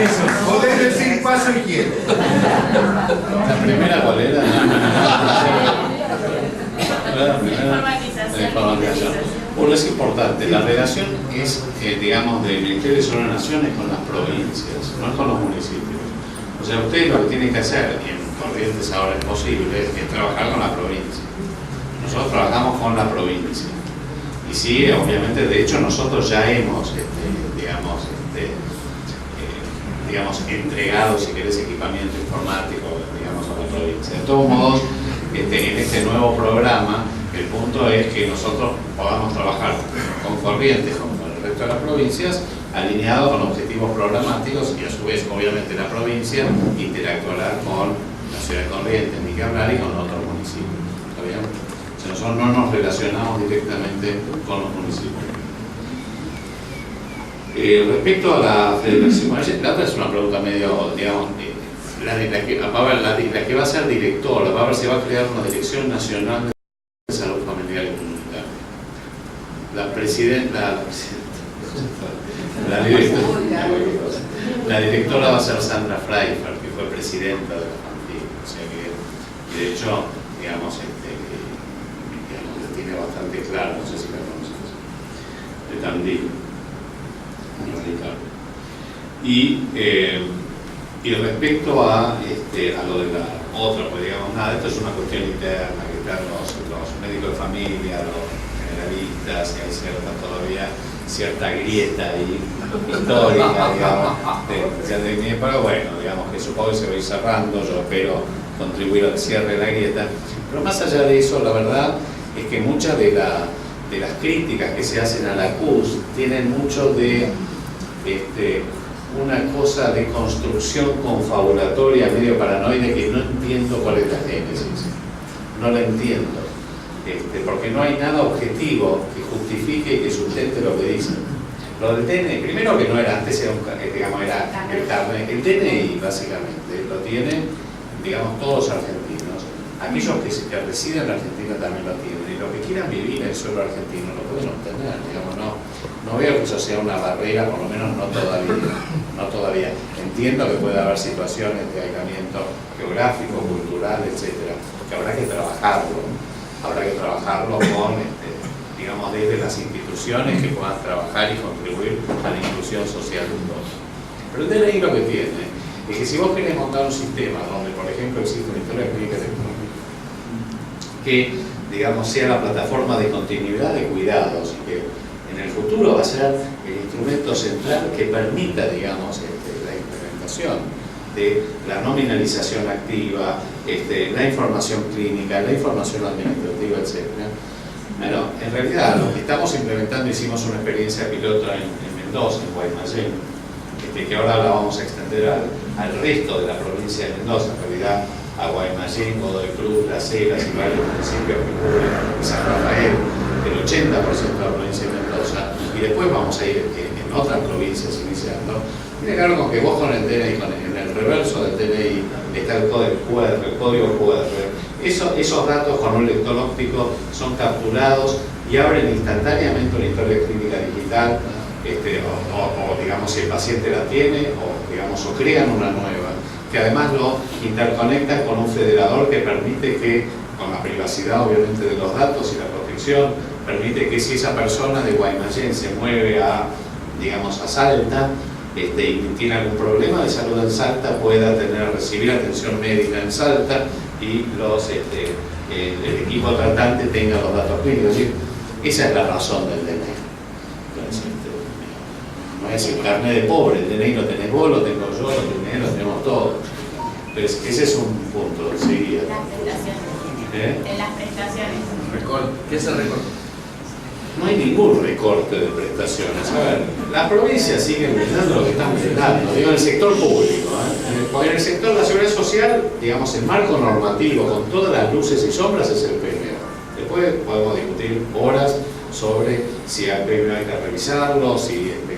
Eso, podés decir paso izquierdo. La primera, ¿cuál era? La informatización. Bueno, es importante. La relación es, digamos, del Ministerio de Salud de Naciones con las provincias, no es con los municipios. O sea, ustedes lo que tienen que hacer, y en Corrientes ahora es posible, es trabajar con la provincia. Nosotros trabajamos con la provincia. Y sí, obviamente, de hecho, nosotros ya hemos, digamos, entregado, si querés, equipamiento informático, digamos, a la provincia. De todos modos, en este nuevo programa, el punto es que nosotros podamos trabajar con Corrientes, como con el resto de las provincias, alineados con objetivos programáticos y a su vez, obviamente, la provincia interactuará con la ciudad de Corrientes, ni que hablar, y con otros municipios. ¿Está bien? O sea, nosotros no nos relacionamos directamente con los municipios. Respecto a la federación, la otra es una pregunta medio, digamos, la que va a ser directora, va a ver si va a crear una dirección nacional de salud familiar y comunitaria. La directora va a ser Sandra Freifer, que fue presidenta de la FANFIC, o sea que de hecho, digamos, lo tiene bastante claro, no sé si la conoces, de Tandil. Y respecto a lo de la otra, pues digamos, nada, esto es una cuestión interna que están los médicos de familia, los especialistas, y hay cierta grieta ahí, histórica, digamos, pero bueno, digamos que supongo que se va a ir cerrando, yo espero contribuir al cierre de la grieta, pero más allá de eso, la verdad es que muchas de las críticas que se hacen a la CUS tienen mucho de una cosa de construcción confabulatoria, medio paranoide, que no entiendo cuál es la génesis, no la entiendo, porque no hay nada objetivo que justifique y que sustente lo que dicen. Lo del DNI, primero que no era antes, era el carnet, el DNI básicamente lo tienen, digamos, todos los argentinos, aquellos que residen en la Argentina también lo tienen, y los que quieran vivir en el suelo argentino lo pueden obtener, digamos, no veo que eso sea una barrera, por lo menos no todavía. Entiendo que puede haber situaciones de aislamiento geográfico, cultural, etcétera, que habrá que trabajarlo con, digamos, desde las instituciones que puedan trabajar y contribuir a la inclusión social de todos. Pero el DNI lo que tiene es que si vos querés montar un sistema donde, por ejemplo, existe una historia clínica electrónica, que, digamos, sea la plataforma de continuidad de cuidados y que en el futuro va a ser el instrumento central que permita, digamos, la implementación de la nominalización activa, la información clínica, la información administrativa, etc. Bueno, en realidad lo que estamos implementando, hicimos una experiencia piloto en Mendoza, en Guaymallén, que ahora la vamos a extender al resto de la provincia de Mendoza, en realidad a Guaymallén, Godoy Cruz, Las Heras y varios municipios que cubren San Rafael, el 80% de la provincia de Mendoza, y después vamos a ir en otras provincias iniciando. Tiene que ver con que vos con el DNI, en el reverso del DNI está el código QR. Esos datos con un lector óptico son capturados y abren instantáneamente una historia clínica digital, o digamos si el paciente la tiene, o crean una nueva, que además lo interconectan con un federador que permite que, con la privacidad obviamente de los datos y la protección, permite que si esa persona de Guaymallén se mueve a Salta, y tiene algún problema de salud en Salta, pueda recibir atención médica en Salta y el equipo tratante tenga los datos clínicos. Esa es la razón del DNI. Entonces, no es el carnet de pobre, el DNI lo tenés vos, lo tengo yo, el DNI lo tenemos todos. Entonces, ese es un punto. Sí. Las prestaciones. En las prestaciones. ¿Qué es el recorte? No hay ningún recorte de prestaciones. A ver, las provincias siguen brindando lo que están brindando, digo, en el sector público. En el sector de la seguridad social, digamos, el marco normativo con todas las luces y sombras es el PMO. Después podemos discutir horas sobre si el PMO hay que revisarlo,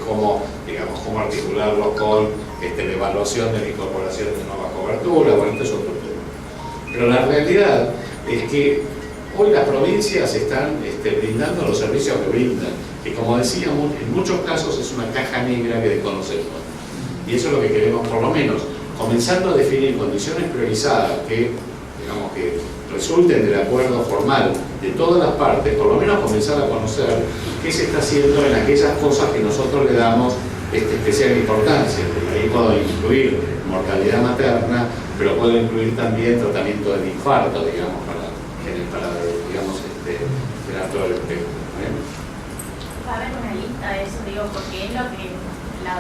cómo articularlo con la evaluación de la incorporación de nueva cobertura. Bueno, esto es otro tema. Pero la realidad es que hoy las provincias están brindando los servicios que brindan, que como decíamos, en muchos casos es una caja negra que desconocemos. Y eso es lo que queremos, por lo menos, comenzando a definir condiciones priorizadas que resulten del acuerdo formal de todas las partes, por lo menos comenzar a conocer qué se está haciendo en aquellas cosas que nosotros le damos especial importancia. Ahí puedo incluir mortalidad materna, pero puedo incluir también tratamiento del infarto, digamos, para todo el espectro. ¿Va a haber una lista de eso, digo, porque es lo que la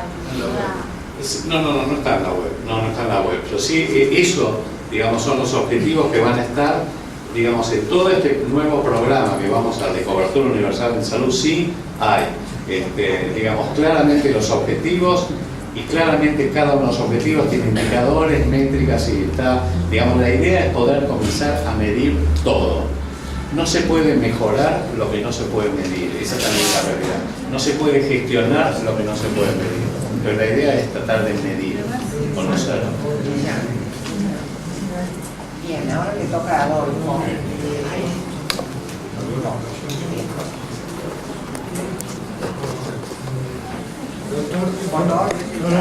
No está en la web. No está en la web. Pero sí, eso, digamos, son los objetivos que van a estar, digamos, en todo este nuevo programa que vamos a de cobertura universal en salud. Sí hay, digamos, claramente los objetivos, y claramente cada uno de los objetivos tiene indicadores, métricas, y está, digamos, la idea es poder comenzar a medir todo. No se puede mejorar lo que no se puede medir, esa también es la realidad. No se puede gestionar lo que no se puede medir, pero la idea es tratar de medir, conocer. Bien, ahora le toca a Adolfo. Doctor,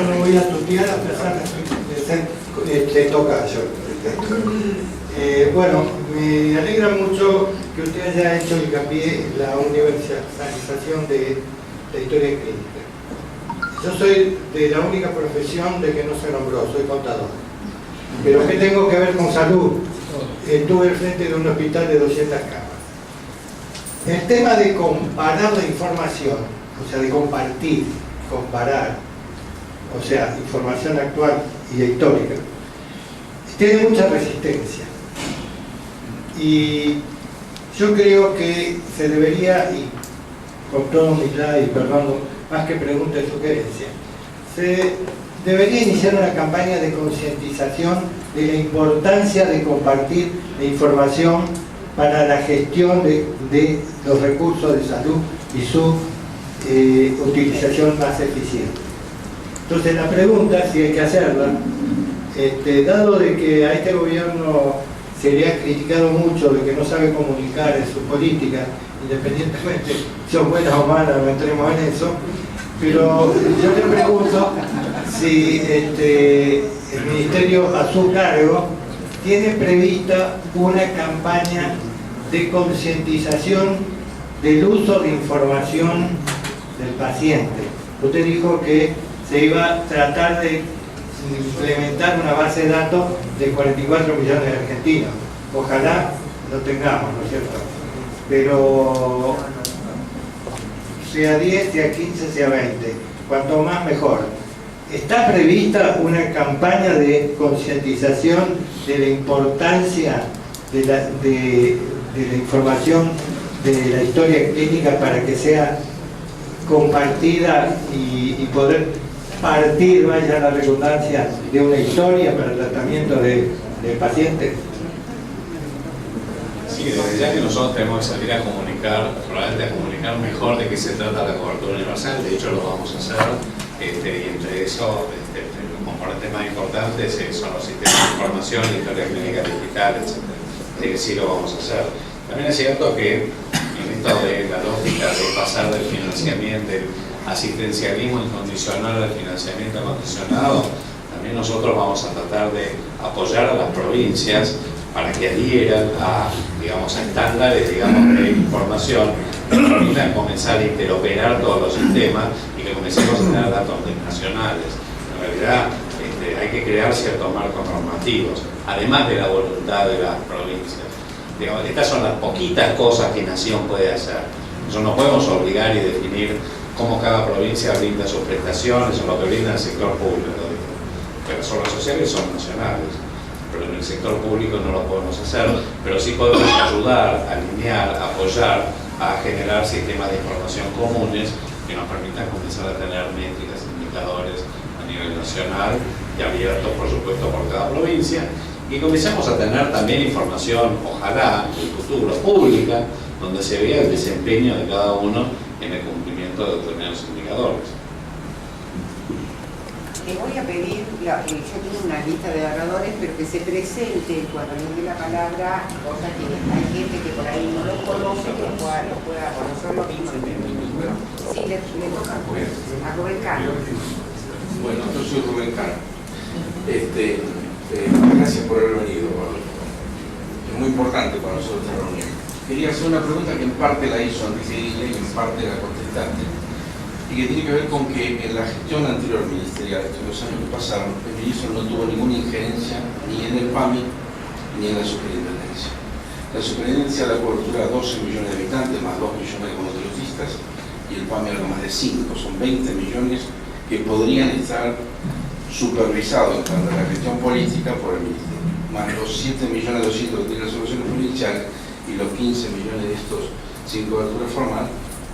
no voy a tutear a pesar de ser tocayo. Bueno, me alegra mucho que usted haya hecho hincapié en la universalización de la historia clínica. Yo soy de la única profesión de que no se nombró, soy contador. Pero ¿qué tengo que ver con salud? Estuve al frente de un hospital de 200 camas. El tema de comparar la información, o sea, de compartir, comparar, o sea, información actual y histórica, tiene mucha resistencia. Y yo creo que se debería, y con toda humildad y perdón, más que pregunta y sugerencia, se debería iniciar una campaña de concientización de la importancia de compartir la información para la gestión de los recursos de salud y su utilización más eficiente. Entonces la pregunta, si hay que hacerla, dado de que a este gobierno se le ha criticado mucho de que no sabe comunicar en su política, independientemente son buenas o malas, no entremos en eso, pero yo le pregunto si el Ministerio a su cargo tiene prevista una campaña de concientización del uso de información del paciente. Usted dijo que se iba a tratar de implementar una base de datos de 44 millones de argentinos. Ojalá lo tengamos, ¿no es cierto? Pero sea 10, sea 15, sea 20, cuanto más mejor. ¿Está prevista una campaña de concientización de la importancia de la información de la historia clínica para que sea compartida y poder partir, vaya la redundancia, de una historia para el tratamiento del paciente? Sí, desde ya que nosotros tenemos que salir a comunicar, probablemente a comunicar mejor de qué se trata la cobertura universal, de hecho lo vamos a hacer, y entre eso, los componentes más importantes son los sistemas de información, la historia clínica digital, etc. Sí lo vamos a hacer. También es cierto que en esto de la lógica de pasar del financiamiento, del asistencialismo incondicional al financiamiento condicionado, también nosotros vamos a tratar de apoyar a las provincias para que adhieran a, digamos, a estándares, digamos, de información que permitan comenzar a interoperar todos los sistemas y que comencemos a tener datos nacionales. En realidad hay que crear ciertos marcos normativos, además de la voluntad de las provincias. Digamos, estas son las poquitas cosas que Nación puede hacer. Nosotros no podemos obligar y definir cómo cada provincia brinda sus prestaciones o lo que brinda el sector público. Pero las obras sociales son nacionales, pero en el sector público no lo podemos hacer, pero sí podemos ayudar, alinear, apoyar a generar sistemas de información comunes que nos permitan comenzar a tener métricas, indicadores a nivel nacional y abiertos, por supuesto, por cada provincia, y comencemos a tener también información, ojalá, en el futuro, pública, donde se vea el desempeño de cada uno en el cumplimiento de determinados indicadores. Le voy a pedir, yo tengo una lista de oradores, pero que se presente cuando les dé la palabra, cosa que hay gente que por ahí no lo conoce, que lo pueda conocer lo mismo. Sí, le toca a Rubén Carlos. Bueno, yo soy Rubén Carlos. Gracias por haber venido. Es muy importante para nosotros esta reunión. Quería hacer una pregunta que en parte la hizo Enrique Guille y en parte la contestaste, y que tiene que ver con que en la gestión anterior ministerial, de los años que pasaron, el ministro no tuvo ninguna injerencia ni en el PAMI ni en la superintendencia. La superintendencia da cobertura a 12 millones de habitantes, más 2 millones de monotributistas, y el PAMI algo más de 5, son 20 millones que podrían estar supervisados en cuanto a la gestión política por el ministerio, más los 7.200.000 que tienen las soluciones provinciales y los 15 millones de estos sin cobertura formal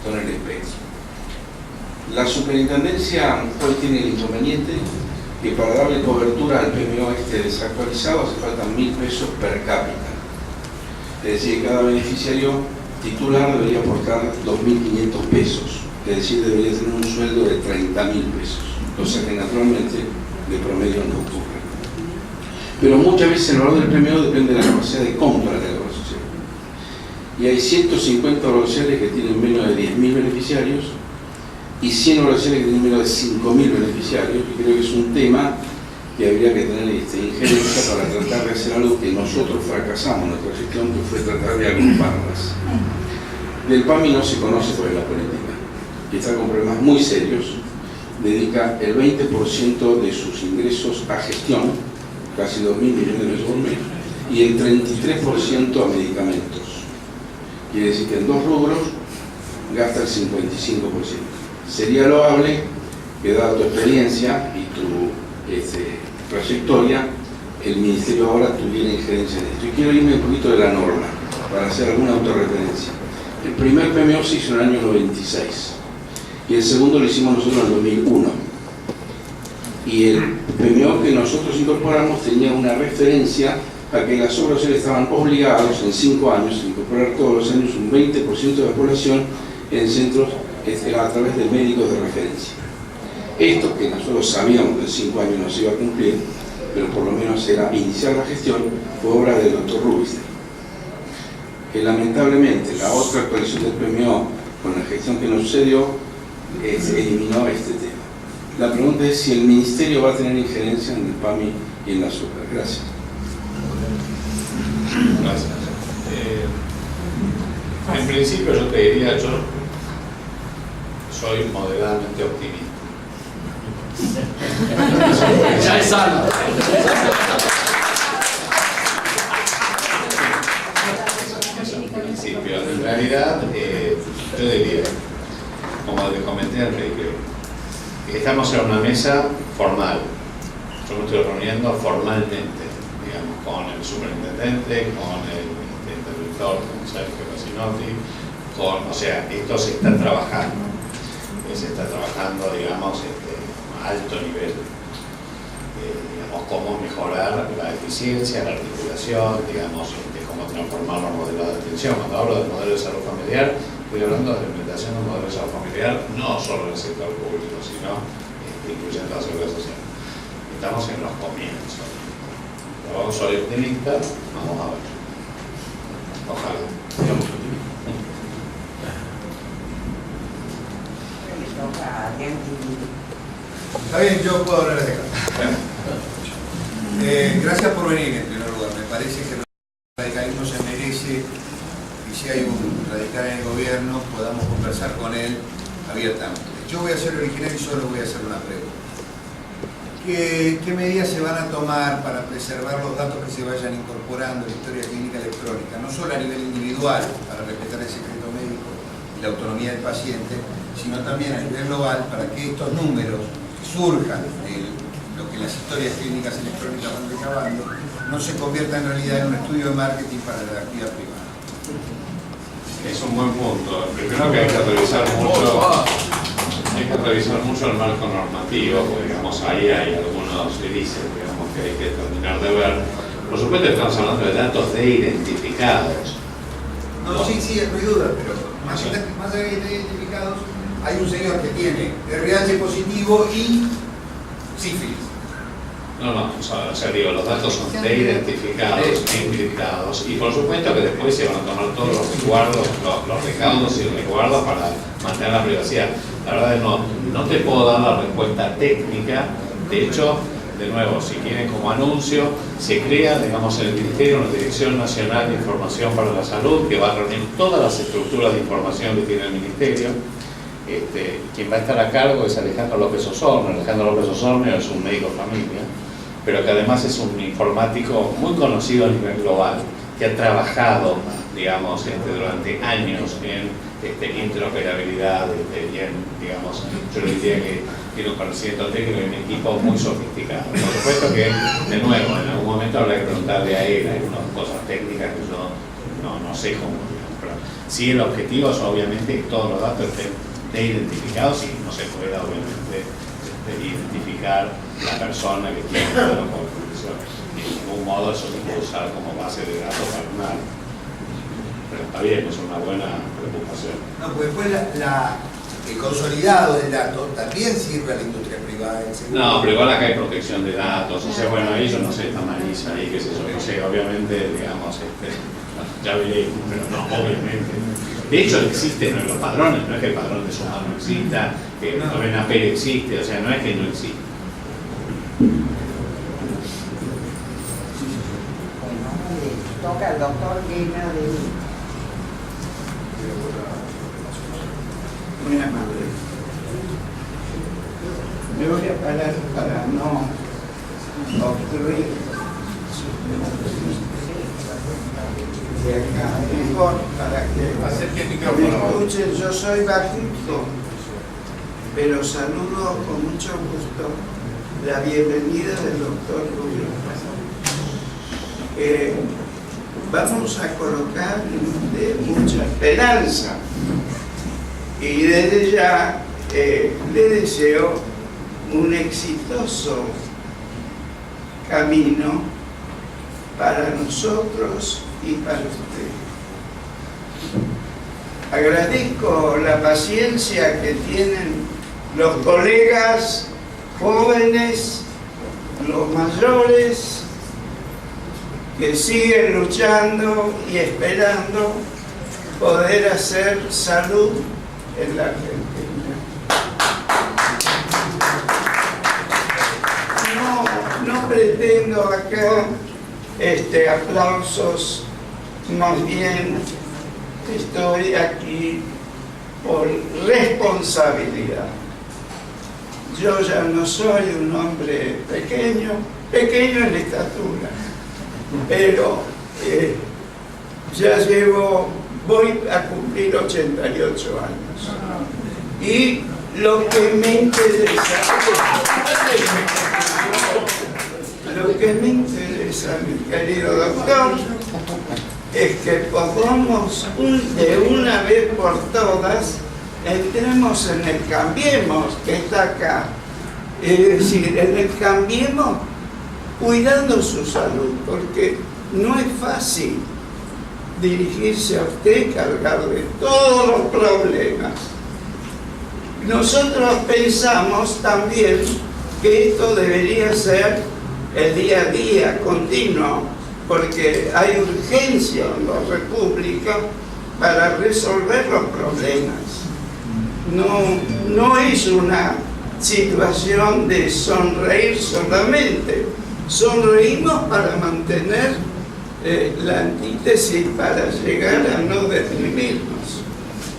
son el espectro. La superintendencia hoy tiene el inconveniente que para darle cobertura al PMO desactualizado hace falta 1.000 pesos per cápita. Es decir, cada beneficiario titular debería aportar 2.500 pesos, es decir, debería tener un sueldo de 30.000 pesos, cosa que naturalmente de promedio no ocurre. Pero muchas veces el valor del PMO depende de la capacidad de compra de la obra social. Y hay 150 obras sociales que tienen menos de 10.000 beneficiarios y 100 obras sociales que tienen menos de 5.000 beneficiarios, y creo que es un tema que habría que tener injerencia para tratar de hacer algo que nosotros fracasamos en nuestra gestión, que fue tratar de agruparlas. Del PAMI no se conoce cuál es la política, que está con problemas muy serios, dedica el 20% de sus ingresos a gestión, casi 2.000 millones de pesos por mes, y el 33% a medicamentos. Quiere decir que en 2 rubros gasta el 55%. Sería loable que, dada tu experiencia y tu trayectoria, el Ministerio ahora tuviera injerencia en esto. Y quiero irme un poquito de la norma, para hacer alguna autorreferencia. El primer PMO se hizo en el año 96, y el segundo lo hicimos nosotros en el 2001. Y el PMO que nosotros incorporamos tenía una referencia a que las obras sociales estaban obligados en 5 años a incorporar todos los años un 20% de la población en centros a través de médicos de referencia. Esto que nosotros sabíamos que en 5 años no se iba a cumplir, pero por lo menos era iniciar la gestión, fue obra del doctor Rubinstein. Que lamentablemente la otra actualización del PMO con la gestión que nos sucedió eliminó este tema. La pregunta es si el Ministerio va a tener injerencia en el PAMI y en las obras. Gracias. Gracias. En principio yo te diría, yo soy moderadamente optimista. Ya es sano. En principio, en realidad, yo diría, como le comenté al Enrique, estamos en una mesa formal. Yo me estoy reuniendo formalmente, digamos, con el superintendente, con el interventor, con Sergio Casinotti, o sea, esto se está trabajando. Se está trabajando, digamos, a alto nivel. Digamos, cómo mejorar la eficiencia, la articulación, digamos, cómo transformar los modelos de atención. Cuando hablo del modelo de salud familiar, estoy hablando de la implementación de un modelo de salud familiar no solo en el sector público, sino incluyendo la seguridad social. Estamos en los comienzos. Pero soy optimista, vamos a ver. Ojalá. Seamos optimistas. Está bien, yo puedo hablar de acá. Gracias por venir en primer lugar. Me parece que el radicalismo se merece, y si hay un radical en el gobierno, podamos conversar con él abiertamente. Yo voy a ser original y solo voy a hacer una pregunta. ¿Qué medidas se van a tomar para preservar los datos que se vayan incorporando en la historia clínica electrónica? No solo a nivel individual, para respetar el secreto médico y la autonomía del paciente, sino también a nivel global, para que estos números que surjan de lo que las historias clínicas electrónicas van recabando no se convierta en realidad en un estudio de marketing para la actividad privada. Es un buen punto. Primero que hay que revisar mucho el marco normativo, porque digamos ahí hay algunos índices, digamos, que hay que terminar de ver. Por supuesto estamos hablando de datos de identificados. No, sí, no hay duda, pero más allá de identificados, hay un señor que tiene RH positivo y sífilis. No, o sea, digo, los datos son de identificados, encriptados, y por supuesto que después se van a tomar todos los resguardos, los recaudos y resguardos para mantener la privacidad. La verdad es que no te puedo dar la respuesta técnica. De hecho, de nuevo, si quieren como anuncio, se crea, digamos, en el Ministerio una Dirección Nacional de Información para la Salud que va a reunir todas las estructuras de información que tiene el Ministerio. Quien va a estar a cargo es Alejandro López Osorno. Alejandro López Osorno es un médico familia, pero que además es un informático muy conocido a nivel global, que ha trabajado, digamos, durante años en interoperabilidad y en, digamos, yo le diría que tiene un conocimiento técnico y un equipo muy sofisticado. Por supuesto que, de nuevo, en algún momento habrá que preguntarle a él algunas cosas técnicas que yo no sé cómo, pero sí el objetivo es obviamente que todos los datos estén identificados y no se pueda obviamente identificar la persona que tiene la condición. De ningún modo eso se puede usar como base de datos para nada. Pero está bien, es una buena preocupación. No, pues después el consolidado del dato también sirve a la industria privada. No, pero igual acá hay protección de datos, o sea, bueno, ahí yo no sé, está Marisa ahí, qué sé yo, no sé, obviamente, digamos, ya veremos, pero no, obviamente. De hecho existen los padrones, no es que el padrón de suma no exista, que el RENAPER existe, o sea, no es que no existe. Toca al doctor Guena de... Buenas noches. Me voy a parar para no obstruir. de acá, mejor para que me escuchen. Yo soy bajito, pero saludo con mucho gusto la bienvenida del doctor Rubio. Vamos a colocar mucha esperanza y desde ya le deseo un exitoso camino para nosotros y para usted. Agradezco la paciencia que tienen los colegas jóvenes, los mayores, que siguen luchando y esperando poder hacer salud en la Argentina. No pretendo acá aplausos, más bien estoy aquí por responsabilidad. Yo ya no soy un hombre pequeño en estatura, pero ya voy a cumplir 88 años. Y lo que me interesa, mi querido doctor, es que podamos de una vez por todas entremos en el Cambiemos, que está acá. Es decir, en el Cambiemos cuidando su salud, porque no es fácil dirigirse a usted y cargarle todos los problemas. Nosotros pensamos también que esto debería ser el día a día, continuo, porque hay urgencia en la República para resolver los problemas. No es una situación de sonreír solamente. Sonreímos para mantener la antítesis, para llegar a no deprimirnos.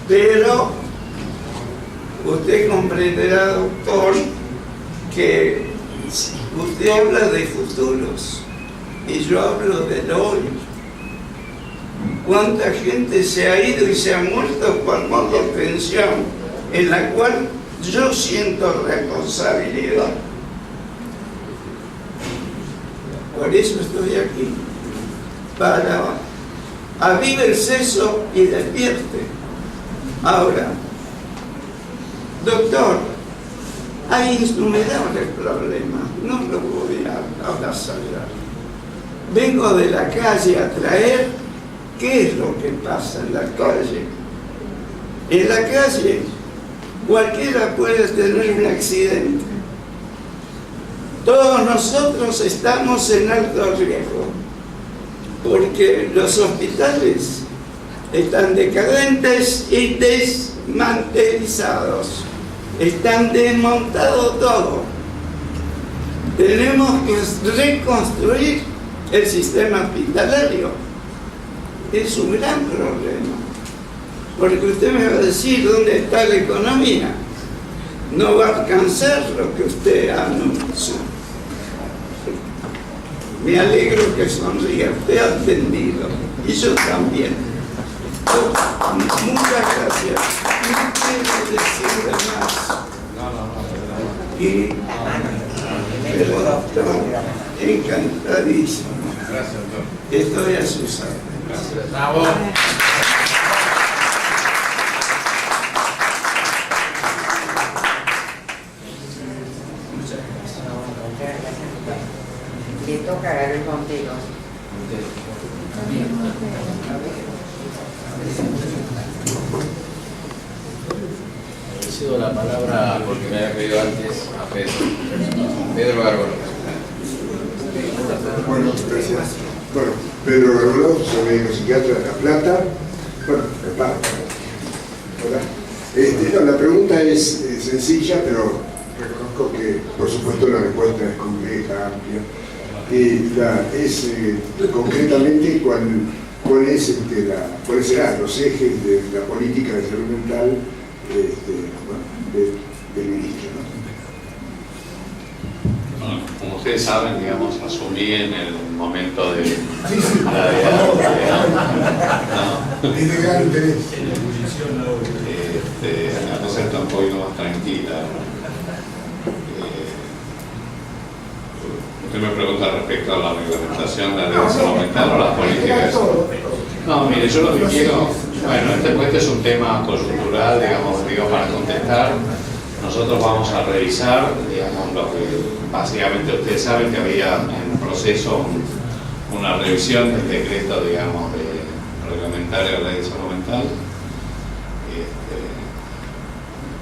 Pero usted comprenderá, doctor, que usted habla de futuros y yo hablo del hoy. ¿Cuánta gente se ha ido y se ha muerto por monotensión, en la cual yo siento responsabilidad? Por eso estoy aquí, para avive el seso y despierte. Ahora, doctor, hay innumerables problemas, no lo voy a avasallar. Vengo de la calle a traer qué es lo que pasa en la calle. En la calle cualquiera puede tener un accidente. Todos nosotros estamos en alto riesgo, porque los hospitales están decadentes y desmantelizados. Están desmontado todo. Tenemos que reconstruir el sistema hospitalario. Es un gran problema, porque usted me va a decir dónde está la economía. No va a alcanzar lo que usted anunció. Me alegro que sonría. Usted ha entendido, y yo también. Muchas gracias. No quiero decir más. Pero doctor, encantadísimo. Gracias, doctor. Estoy a sus órdenes. Gracias. Bravo. Le toca a Gabriel Montero. Le cedo la palabra, porque me había pedido antes, a Pedro. Pedro Gargolo. Bueno, gracias. Bueno, Pedro Gargolo, soy médico psiquiatra de La Plata. Bueno, de Plata. Hola. No, la pregunta es sencilla, pero reconozco que, por supuesto, la respuesta es compleja, amplia. Concretamente cuáles serán los ejes de la política de salud mental del ministro, ¿no? Bueno, como ustedes saben, digamos, asumí en el momento de la cosa está un poquito más tranquila. Usted me pregunta respecto a la reglamentación de la ley de salud mental o las políticas. No, mire, yo lo que quiero, bueno, este es un tema coyuntural, digamos, para contestar. Nosotros vamos a revisar, digamos, lo que básicamente ustedes saben que había en proceso una revisión del decreto, digamos, reglamentario de la ley de salud mental,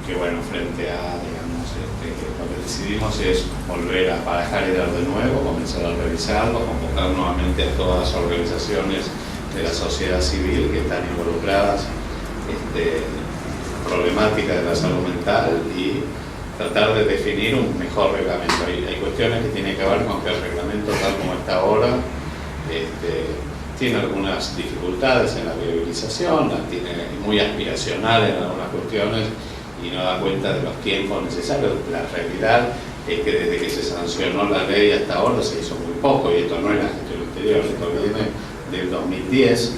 que bueno, frente a, digamos, lo que decidimos es volver a barajar y dar de nuevo, comenzar a revisarlo, convocar nuevamente a todas las organizaciones de la sociedad civil que están involucradas problemática de la salud mental y tratar de definir un mejor reglamento. Hay cuestiones que tienen que ver con que el reglamento tal como está ahora tiene algunas dificultades en la viabilización, las tiene muy aspiracional en algunas cuestiones y no da cuenta de los tiempos necesarios. La realidad es que desde que se sancionó la ley hasta ahora se hizo muy poco, y esto no es la gestión anterior, esto viene del 2010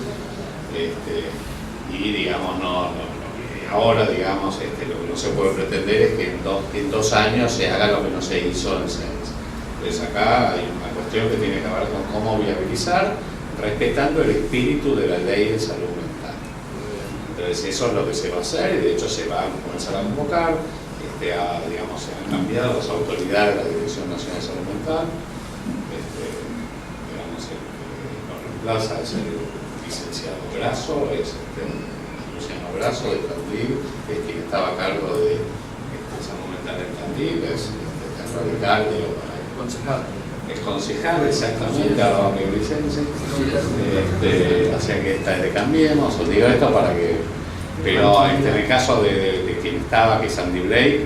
y digamos ahora, digamos, lo que no se puede pretender es que en dos años se haga lo que no se hizo en 6. Entonces acá hay una cuestión que tiene que ver con cómo viabilizar, respetando el espíritu de la ley de salud mental. Entonces eso es lo que se va a hacer, y de hecho se va a comenzar a convocar, digamos, se han cambiado las autoridades de la Dirección Nacional de Salud Mental, digamos, el que lo reemplaza es el licenciado Grasso, Brazo de Tandil, es quien estaba a cargo de salud mental en Tandil, es radical, es concejal, exactamente, ahora licencia, hacia que de cambiemos, os digo esto para que, pero en el caso de quien estaba, que es Andy Blake,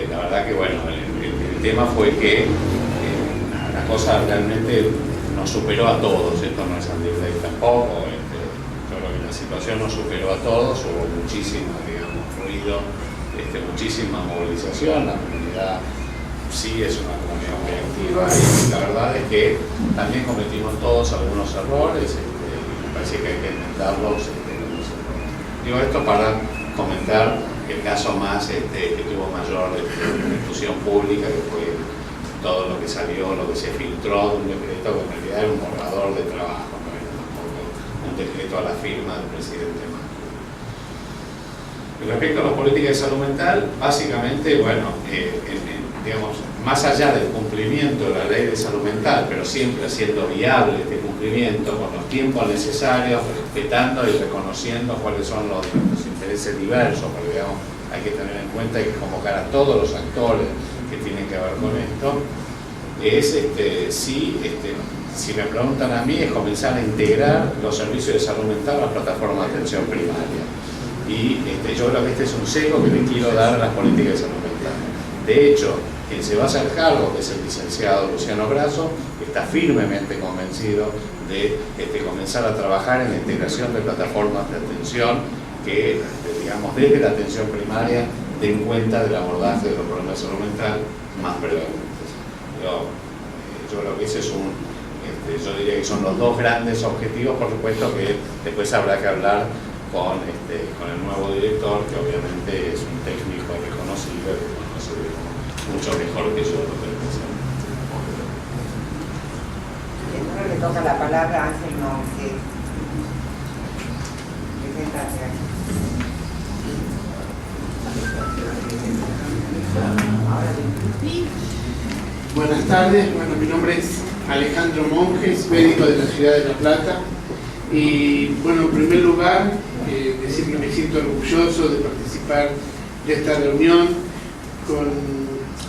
la verdad que bueno, el tema fue que la cosa realmente nos superó a todos, esto no es Andy Blake tampoco, la situación nos superó a todos, hubo muchísimo, digamos, ruido, muchísima movilización, la comunidad sí es una comunidad muy activa y la verdad es que también cometimos todos algunos errores y me parece que hay que enmendarlos. Digo esto para comentar el caso más que tuvo mayor discusión pública, que fue todo lo que salió, lo que se filtró de un decreto que en realidad era un borrador de trabajo, un decreto a la firma del presidente Macri. Respecto a las políticas de salud mental, básicamente, bueno, digamos, más allá del cumplimiento de la ley de salud mental, pero siempre haciendo viable este cumplimiento con los tiempos necesarios, respetando y reconociendo cuáles son los intereses diversos, porque digamos, hay que tener en cuenta y convocar a todos los actores que tienen que ver con esto, es si me preguntan a mí, es comenzar a integrar los servicios de salud mental a las plataformas de atención primaria. Y yo creo que este es un sello que le quiero dar a las políticas de salud mental. De hecho, quien se va a hacer cargo, que es el licenciado Luciano Grasso, está firmemente convencido de comenzar a trabajar en la integración de plataformas de atención que, digamos, desde la atención primaria den cuenta del abordaje de los problemas de salud mental más prevalentes. Yo creo que ese es yo diría que son los dos grandes objetivos. Por supuesto que después habrá que hablar con el nuevo director, que obviamente es un técnico reconocido, que conoce mucho mejor que yo lo que pensamos. Ahora le toca la palabra a Ángel Monge. Buenas tardes, bueno, mi nombre es Alejandro Monjes, médico de la ciudad de La Plata, y bueno, en primer lugar decir que me siento orgulloso de participar de esta reunión con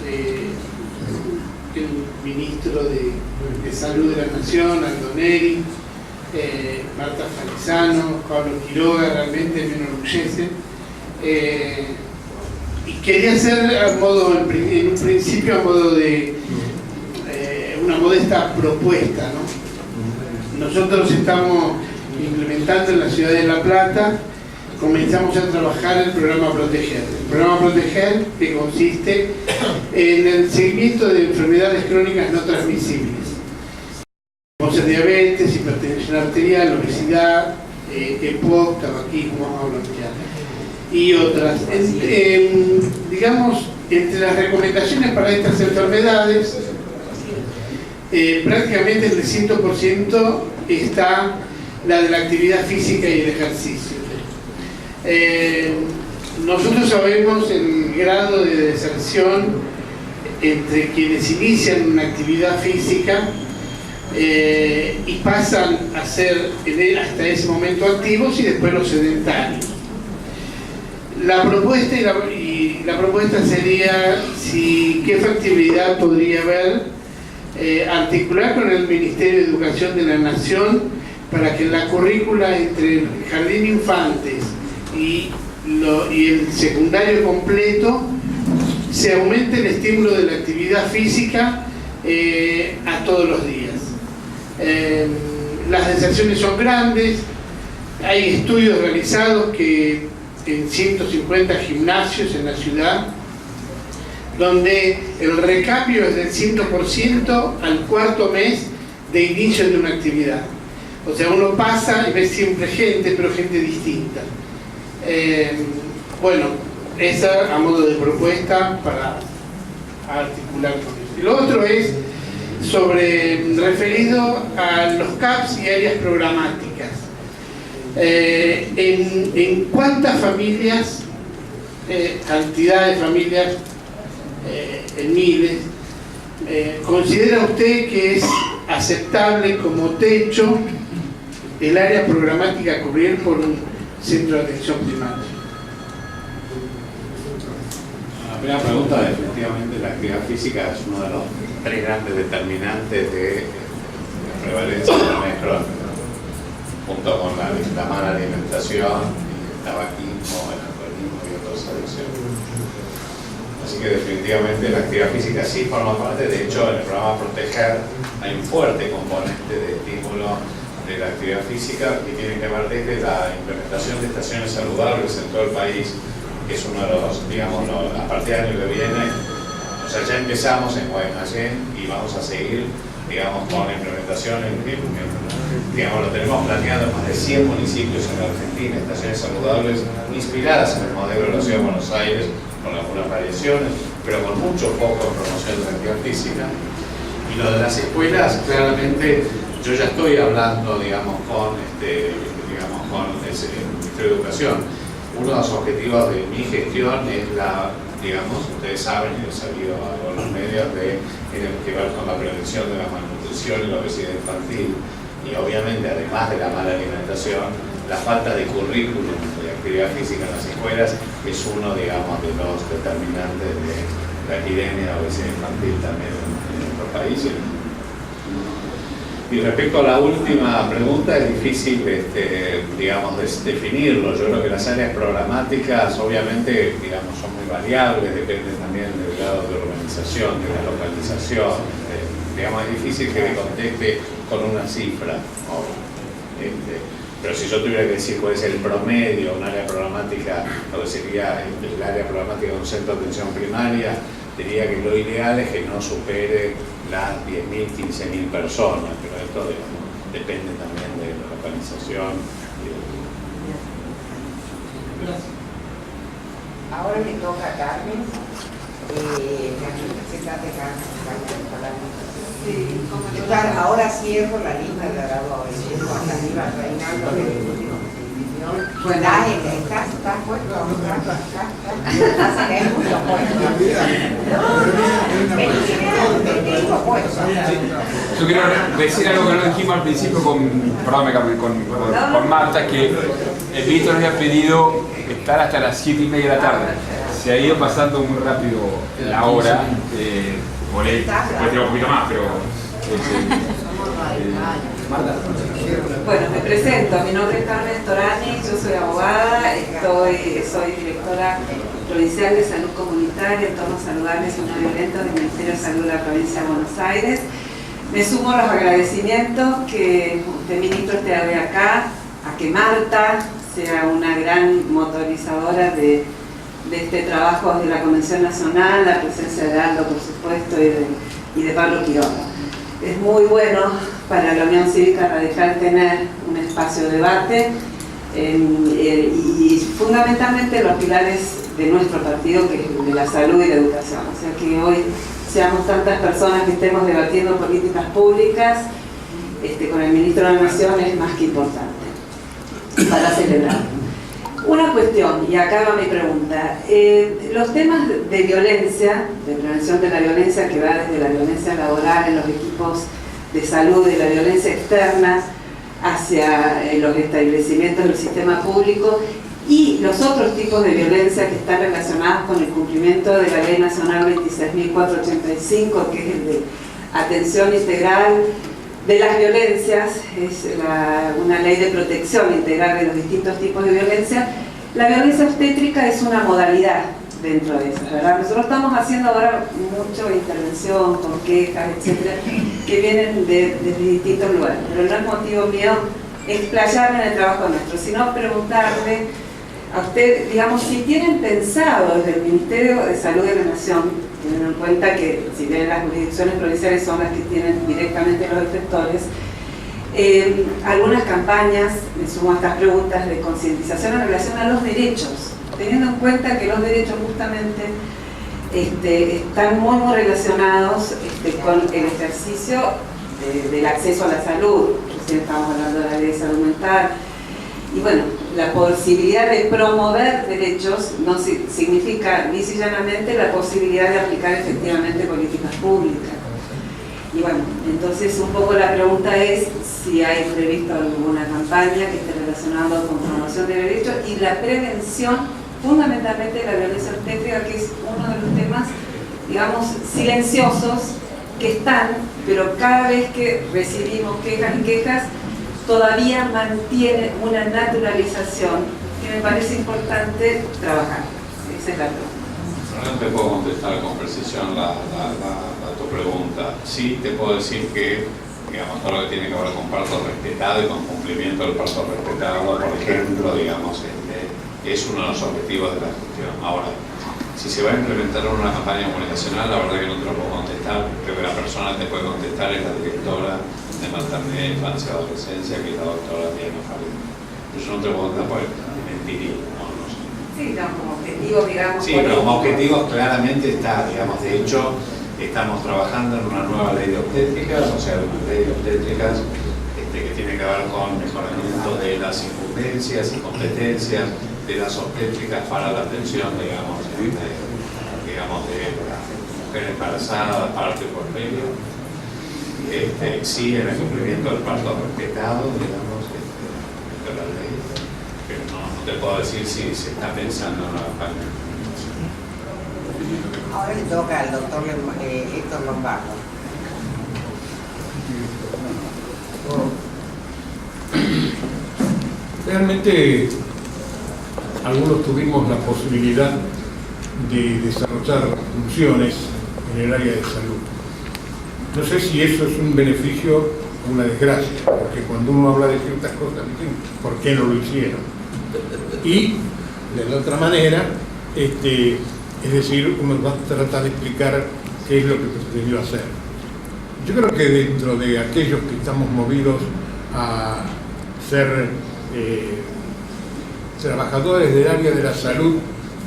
el ministro de Salud de la Nación, Aldo Neri, Marta Falzano, Pablo Quiroga, realmente me enorgullece. Y quería hacer en un principio a modo de una modesta propuesta, ¿no? Nosotros estamos implementando en la ciudad de La Plata comenzamos a trabajar el programa Proteger. El programa Proteger, que consiste en el seguimiento de enfermedades crónicas no transmisibles, como ser diabetes, hipertensión arterial, obesidad, EPOC, tabaquismo, y otras. Digamos, entre las recomendaciones para estas enfermedades, prácticamente el 100% está la de la actividad física y el ejercicio. Nosotros sabemos el grado de deserción entre quienes inician una actividad física y pasan a ser hasta ese momento activos y después los sedentarios. La propuesta sería qué factibilidad podría haber articular con el Ministerio de Educación de la Nación para que en la currícula entre el jardín de infantes y el secundario completo se aumente el estímulo de la actividad física a todos los días. Las deserciones son grandes, hay estudios realizados que en 150 gimnasios en la ciudad, donde el recambio es del 100% al cuarto mes de inicio de una actividad. O sea, uno pasa y ve siempre gente, pero gente distinta. Bueno, esa a modo de propuesta para articular con eso. Y lo otro es referido a los CAPS y áreas programáticas. ¿En cuántas familias, cantidad de familias, en miles, considera usted que es aceptable como techo el área programática a cubrir por un centro de atención primaria? La primera pregunta, definitivamente la actividad física es uno de los 3 grandes determinantes de prevalencia de la enfermedad crónica, junto con la mala alimentación, el tabaquismo, el alcoholismo y otras adicciones. Así que definitivamente la actividad física sí forma parte. De hecho, en el programa Proteger hay un fuerte componente de estímulo de la actividad física que tiene que ver desde la implementación de estaciones saludables en todo el país, que es uno de los, digamos, a partir del año que viene, o sea, ya empezamos en Guaymallén y vamos a seguir, digamos, con la implementación digamos, lo tenemos planeado en más de 100 municipios en la Argentina, estaciones saludables inspiradas en el modelo de la Ciudad de Buenos Aires, con algunas variaciones, pero con mucho foco en promoción de la actividad física. Y lo de las escuelas, claramente, yo ya estoy hablando, digamos, con el Ministerio de Educación. Uno de los objetivos de mi gestión es digamos, ustedes saben, y he salido a los medios, tiene que ver con la prevención de la malnutrición y la obesidad infantil. Y obviamente, además de la mala alimentación, la falta de currículum de actividad física en las escuelas es uno, digamos, de los determinantes de la epidemia de obesidad infantil también en nuestro país. Y respecto a la última pregunta, es difícil, digamos, definirlo. Yo creo que las áreas programáticas, obviamente, digamos, son muy variables, dependen también del grado de urbanización, de la localización. Digamos, es difícil que me conteste con una cifra. Pero si yo tuviera que decir cuál es el promedio, un área programática, lo que sería el área programática de un centro de atención primaria, diría que lo ideal es que no supere las 10.000, 15.000 personas, pero esto, digamos, depende también de la localización. Ahora me toca a Carmen, la representante Carmen. Ahora cierro la lista de oradores. Reinaldo, bueno, ¿estás puesto? Pasa que hay muchos puestos. Yo quiero decir algo que no dijimos al principio con Marta, que el ministro nos había pedido estar hasta las 7:30 de la tarde. Se ha ido pasando muy rápido la hora. Por ahí, puede ser un poquito más, pero... Marta. Bueno, me presento. Mi nombre es Carmen Storani, yo soy abogada, soy directora provincial de salud comunitaria, entornos saludables y no violentos del Ministerio de Salud de la provincia de Buenos Aires. Me sumo a los agradecimientos que el ministro esté acá, que Marta sea una gran motorizadora de este trabajo de la Convención Nacional, la presencia de Aldo, por supuesto, y de Pablo Quiroga. Es muy bueno para la Unión Cívica Radical tener un espacio de debate y fundamentalmente los pilares de nuestro partido, que es el de la salud y la educación. O sea, que hoy seamos tantas personas que estemos debatiendo políticas públicas con el Ministro de la Nación es más que importante para celebrar. Una cuestión, y acá va mi pregunta. Los temas de violencia, de prevención de la violencia, que va desde la violencia laboral en los equipos de salud, de la violencia externa hacia los establecimientos del sistema público, y los otros tipos de violencia que están relacionados con el cumplimiento de la Ley Nacional 26.485, que es el de atención integral de las violencias, es una ley de protección integral de los distintos tipos de violencia. La violencia obstétrica es una modalidad dentro de eso, ¿verdad? Nosotros estamos haciendo ahora mucha intervención con quejas, etcétera, que vienen de distintos lugares, pero no es motivo mío explayarme en el trabajo nuestro, sino preguntarle a usted, digamos, si tienen pensado desde el Ministerio de Salud de la Nación, teniendo en cuenta que si bien las jurisdicciones provinciales son las que tienen directamente los efectores, algunas campañas, me sumo a estas preguntas de concientización en relación a los derechos, teniendo en cuenta que los derechos justamente están muy relacionados con el ejercicio del acceso a la salud. Recién estamos hablando de la ley de salud mental. Y bueno, la posibilidad de promover derechos no significa ni llanamente la posibilidad de aplicar efectivamente políticas públicas. Y bueno, entonces un poco la pregunta es si hay previsto alguna campaña que esté relacionada con promoción de derechos y la prevención, fundamentalmente de la violencia obstétrica, que es uno de los temas, digamos, silenciosos que están, pero cada vez que recibimos quejas y quejas, todavía mantiene una naturalización que me parece importante trabajar. Esa es la pregunta. No te puedo contestar con precisión tu pregunta. Sí te puedo decir que, digamos, todo lo que tiene que ver con parto respetado y con cumplimiento del parto respetado, por ejemplo, digamos, es uno de los objetivos de la gestión. Ahora, si se va a implementar una campaña comunicacional, la verdad que no te lo puedo contestar. Creo que la persona que te puede contestar es la directora de maternidad, infancia y adolescencia, que es la doctora Diana Farín. Yo no te puedo contar porque mentiría, no sé. Sí, no, como objetivos, digamos. Sí, pero como objetivos claramente está, digamos, de hecho, estamos trabajando en una nueva ley de obstétricas, o sea, una ley de obstétricas que tiene que ver con mejoramiento de las incumbencias y competencias de las obstétricas para la atención, digamos, de mujer embarazada, parto y puerperio. Sí, en el cumplimiento del parto respetado, digamos, de la ley, pero no te puedo decir si se está pensando en una campaña. Ahora le toca al doctor Héctor Lombardo. Realmente algunos tuvimos la posibilidad de desarrollar funciones en el área de salud. No sé si eso es un beneficio o una desgracia, porque cuando uno habla de ciertas cosas, ¿por qué no lo hicieron? Y de la otra manera, es decir, uno va a tratar de explicar qué es lo que pretendió hacer. Yo creo que dentro de aquellos que estamos movidos a ser trabajadores del área de la salud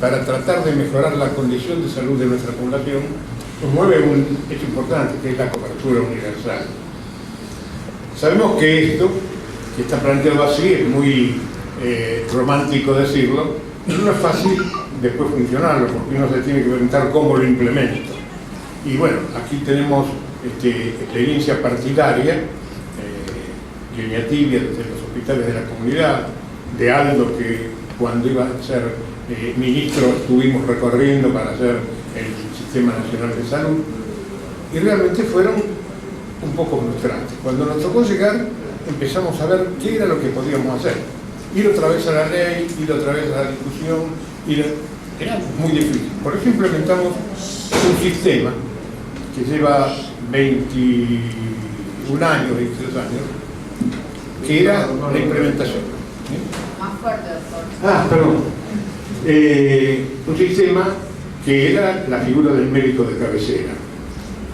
para tratar de mejorar la condición de salud de nuestra población, nos mueve un hecho importante, que es la cobertura universal. Sabemos que esto, que está planteado así, es muy romántico decirlo, pero no es fácil después funcionarlo, porque uno se tiene que preguntar cómo lo implemento. Y bueno, aquí tenemos experiencia partidaria, Línea Tibia, desde los hospitales de la comunidad, de Aldo, que cuando iba a ser ministro estuvimos recorriendo para hacer el Sistema Nacional de Salud, y realmente fueron un poco frustrantes. Cuando nos tocó llegar, empezamos a ver qué era lo que podíamos hacer. Ir otra vez a la ley, ir otra vez a la discusión, era muy difícil. Por eso implementamos un sistema que lleva 21 años, 23 años, que era la implementación. Más fuerte, doctor. Perdón. Un sistema que era la figura del médico de cabecera,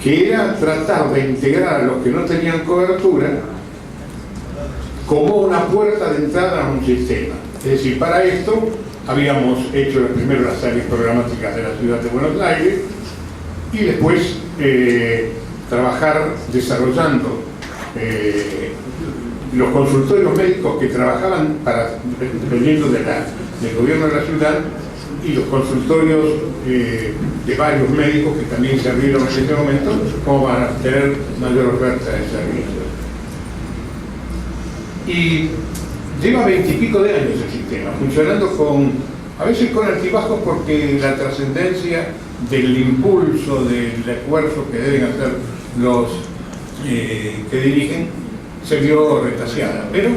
que era tratar de integrar a los que no tenían cobertura como una puerta de entrada a un sistema. Es decir, para esto habíamos hecho primero las áreas programáticas de la ciudad de Buenos Aires y después trabajar desarrollando los consultorios médicos que trabajaban dependiendo del gobierno de la ciudad y los consultorios de varios médicos que también se abrieron en ese momento como para tener mayor oferta de servicios. Y lleva 20 y pico de años el sistema, funcionando a veces con altibajos porque la trascendencia del impulso, del esfuerzo que deben hacer los que dirigen se vio retaseada, pero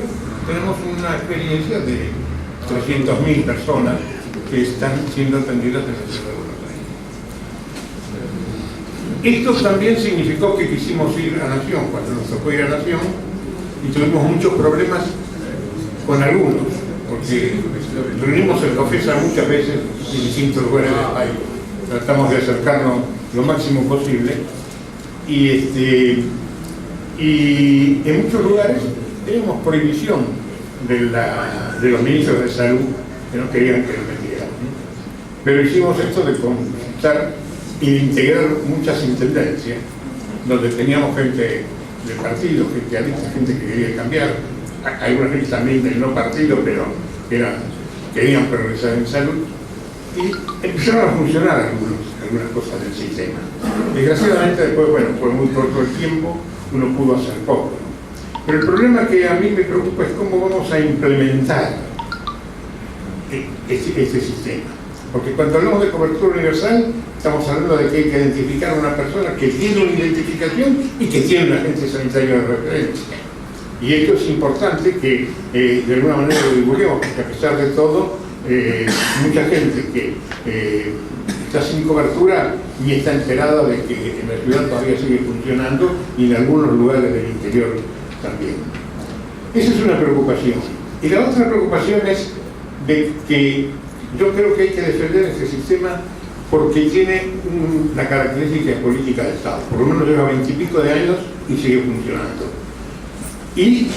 tenemos una experiencia de 300.000 personas que están siendo atendidas en la ciudad de Buenos Aires. Esto también significó que quisimos ir a Nación, cuando nos tocó ir a Nación, y tuvimos muchos problemas con algunos, porque reunimos el COFESA muchas veces en distintos lugares del país. Tratamos de acercarnos lo máximo posible y en muchos lugares tenemos prohibición de los ministros de salud que no querían que nos metieran. Pero hicimos esto de consultar y de integrar muchas intendencias, donde teníamos gente del partido, gente alista, gente que quería cambiar, alguna gente también del no partido, pero querían progresar en salud, y empezaron a funcionar algunas cosas del sistema. Desgraciadamente después, fue muy corto el tiempo, uno pudo hacer poco, ¿no? Pero el problema que a mí me preocupa es cómo vamos a implementar este sistema. Porque cuando hablamos de cobertura universal, estamos hablando de que hay que identificar a una persona que tiene una identificación y que tiene un agente sanitario de referencia. Y esto es importante que de alguna manera lo divulguemos, porque a pesar de todo, mucha gente que está sin cobertura ni está enterada de que en la ciudad todavía sigue funcionando y en algunos lugares del interior también. Esa es una preocupación. Y la otra preocupación es de que yo creo que hay que defender este sistema porque tiene la característica de política de Estado. Por lo menos lleva 20 y pico de años y sigue funcionando. Y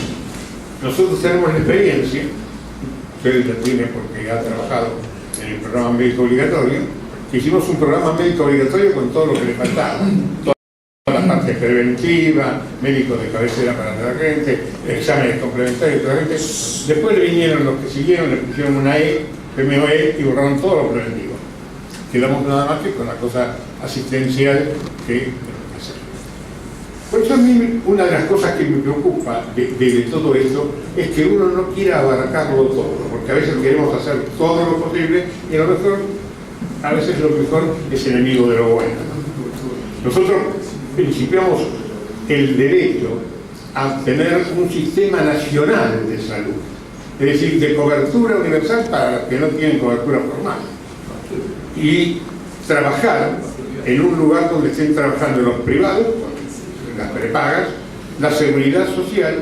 nosotros tenemos la experiencia, ustedes la tienen porque ha trabajado en el programa médico obligatorio, que hicimos un programa médico obligatorio con todo lo que le faltaba. Toda la parte preventiva, médicos de cabecera para la gente, exámenes complementarios para la gente. Después le vinieron los que siguieron, le pusieron una PMOE y borraron todo lo preventivo. Quedamos nada más que con la cosa asistencial que tenemos que hacer. Por eso a mí una de las cosas que me preocupa de todo esto es que uno no quiera abarcarlo todo, porque a veces queremos hacer todo lo posible y a veces lo mejor es enemigo de lo bueno. Nosotros principiamos el derecho a tener un sistema nacional de salud, es decir, de cobertura universal para los que no tienen cobertura formal, y trabajar en un lugar donde estén trabajando los privados, las prepagas, la seguridad social,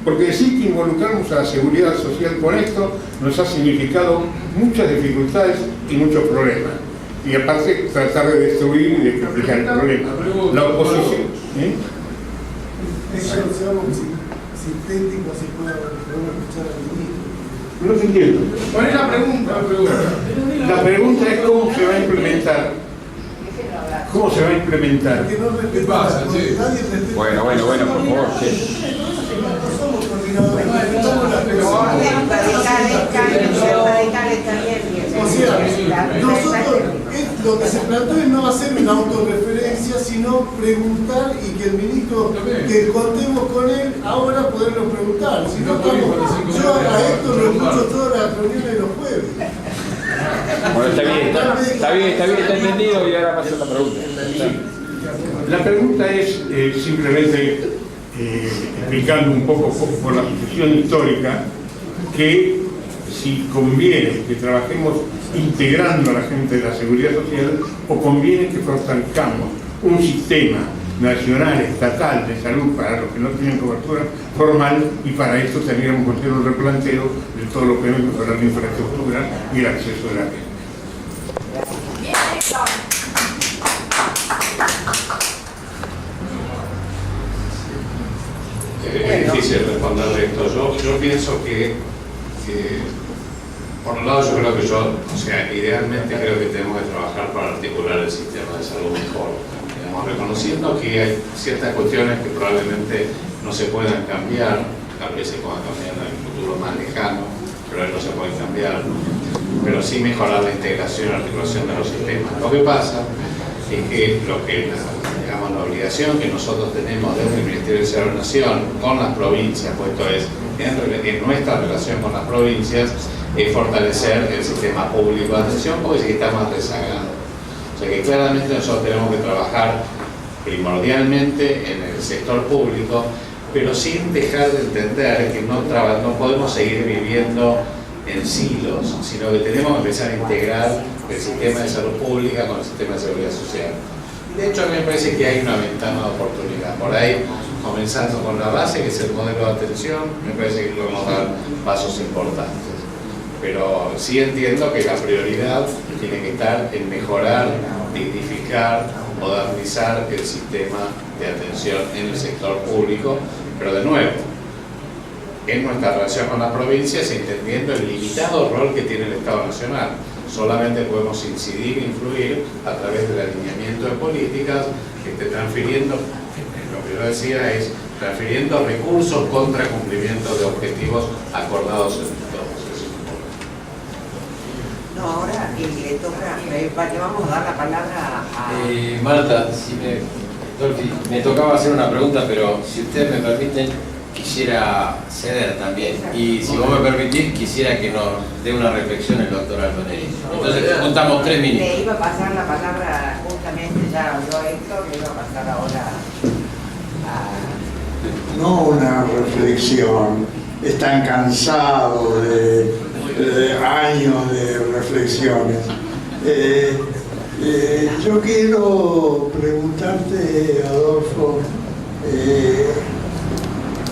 porque decir que involucramos a la seguridad social con esto nos ha significado muchas dificultades y muchos problemas. Y aparte tratar de destruir y de complicar el problema. La oposición. Es algo sintético, así podemos escuchar al ministro. No se entiendo. ¿Cuál es la pregunta? La pregunta es cómo se va a implementar. ¿Cómo se va a implementar? ¿Qué pasa? Sí. Bueno, por favor. Sí. O sea, nosotros lo que se plantea es no hacer una autorreferencia, sino preguntar y que el ministro, que contemos con él, ahora poderlo preguntar. Si no, yo a esto lo escucho todas las reuniones de los jueves. Bueno, está entendido y ahora pasa la pregunta. La pregunta es simplemente explicando un poco por la sucesión histórica que si conviene que trabajemos integrando a la gente de la seguridad social o conviene que fortalezcamos un sistema nacional, estatal de salud para los que no tienen cobertura formal, y para esto tendríamos que hacer un replanteo de todo lo que es mejorar la infraestructura y el acceso de la gente. Es difícil responderle esto. Yo pienso que por un lado yo creo que idealmente creo que tenemos que trabajar para articular el sistema de salud mejor, digamos, reconociendo que hay ciertas cuestiones que probablemente no se puedan cambiar, tal vez se puedan cambiar en el futuro más lejano, pero no se pueden cambiar, pero sí mejorar la integración y articulación de los sistemas. Lo que pasa es que digamos, la obligación que nosotros tenemos desde el Ministerio de Salud de la Nación con las provincias, pues esto es, en nuestra relación con las provincias, es fortalecer el sistema público de atención, porque sí está más rezagado. O sea que claramente nosotros tenemos que trabajar primordialmente en el sector público, pero sin dejar de entender que no podemos seguir viviendo en silos, sino que tenemos que empezar a integrar el sistema de salud pública con el sistema de seguridad social. De hecho, a mí me parece que hay una ventana de oportunidad. Por ahí, comenzando con la base, que es el modelo de atención, me parece que podemos dar pasos importantes. Pero sí entiendo que la prioridad tiene que estar en mejorar, dignificar, modernizar el sistema de atención en el sector público, pero de nuevo, en nuestra relación con las provincias, entendiendo el limitado rol que tiene el Estado Nacional. Solamente podemos incidir e influir a través del alineamiento de políticas que esté transfiriendo, lo que yo decía es, transfiriendo recursos contra cumplimiento de objetivos acordados entre todos. No, ahora le toca, le vamos a dar la palabra a... Marta, me tocaba hacer una pregunta, pero si ustedes me permiten, quisiera ceder también. Y si vos me permitís, quisiera que nos dé una reflexión el doctor Albanelli. Entonces, juntamos 3 minutos. Le iba a pasar la palabra, justamente ya habló Héctor, le iba a pasar ahora a... No una reflexión, están cansados de años de reflexiones. Yo quiero preguntarte, Adolfo,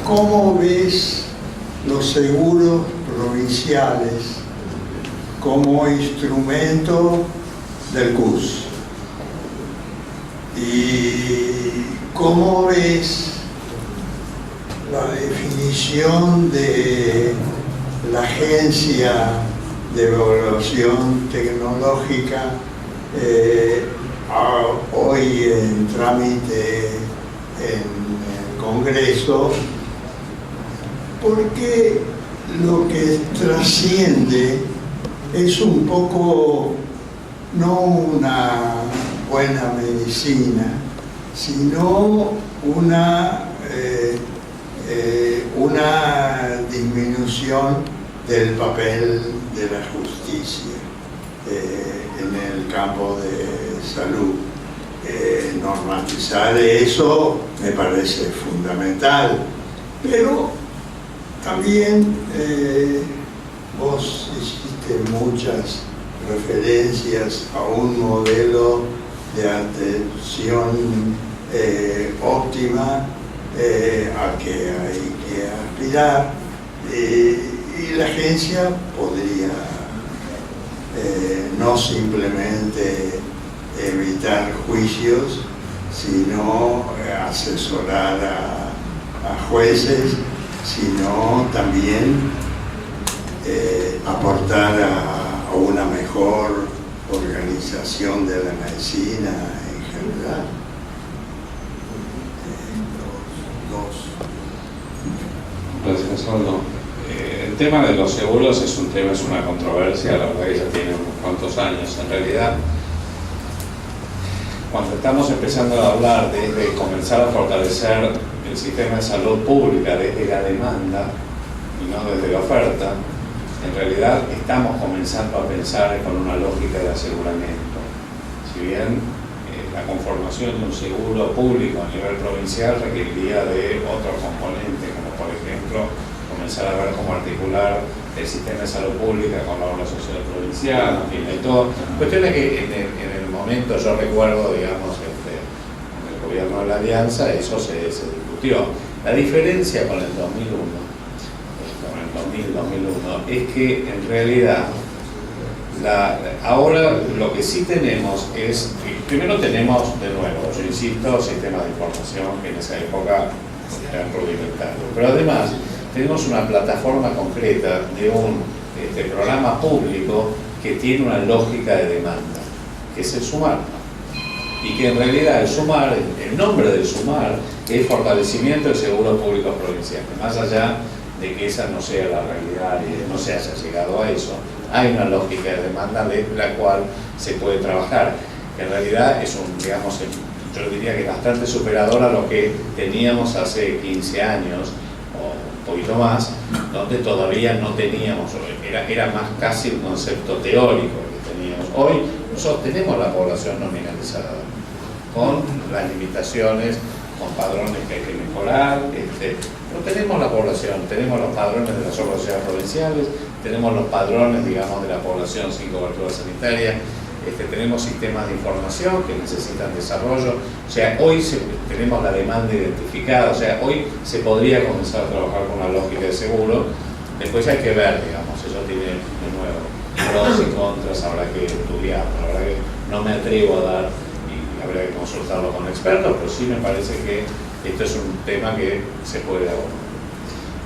¿cómo ves los seguros provinciales como instrumento del CUS? ¿Y cómo ves la definición de la Agencia de Evaluación Tecnológica hoy en trámite en el Congreso? Porque lo que trasciende es un poco no una buena medicina, sino una disminución del papel de la justicia en el campo de salud. Normatizar eso me parece fundamental, pero también vos hiciste muchas referencias a un modelo de atención óptima a que hay que aspirar, y la agencia podría no simplemente evitar juicios, sino asesorar a jueces, sino también aportar a una mejor organización de la medicina en general. Gracias, Osvaldo. El tema de los seguros es una controversia, la verdad que ya tiene unos cuantos años. En realidad, cuando estamos empezando a hablar de comenzar a fortalecer el sistema de salud pública desde la demanda y no desde la oferta, en realidad estamos comenzando a pensar con una lógica de aseguramiento. Si bien la conformación de un seguro público a nivel provincial requeriría de otros componentes, como por ejemplo comenzar a ver cómo articular el sistema de salud pública con la obra social provincial, en fin, hay todo. Cuestiones que en el momento yo recuerdo, digamos, en el gobierno de la Alianza eso se discutió. La diferencia con el 2001 es que en realidad ahora lo que sí tenemos es, primero tenemos de nuevo, yo insisto, sistemas de información que en esa época eran rudimentarios, pero además tenemos una plataforma concreta de un programa público que tiene una lógica de demanda, que es el SUMAR, y que en realidad el SUMAR, el nombre del SUMAR es fortalecimiento del seguro público provincial, más allá de que esa no sea la realidad y no se haya llegado a eso, hay una lógica de demanda de la cual se puede trabajar, que en realidad es digamos, yo diría que bastante superador a lo que teníamos hace 15 años, o un poquito más, donde todavía no teníamos, era más casi un concepto teórico que teníamos. Hoy nosotros tenemos la población nominalizada, con las limitaciones, con padrones que hay que mejorar, pero tenemos la población, tenemos los padrones de las obras sociales provinciales, tenemos los padrones, digamos, de la población sin cobertura sanitaria, tenemos sistemas de información que necesitan desarrollo, o sea, hoy tenemos la demanda identificada, o sea, hoy se podría comenzar a trabajar con una lógica de seguro, después hay que ver, digamos, eso tiene de nuevo pros y contras, habrá que estudiar, la verdad que no me atrevo a dar, y habrá que consultarlo con expertos, pero sí me parece que esto es un tema que se puede abordar.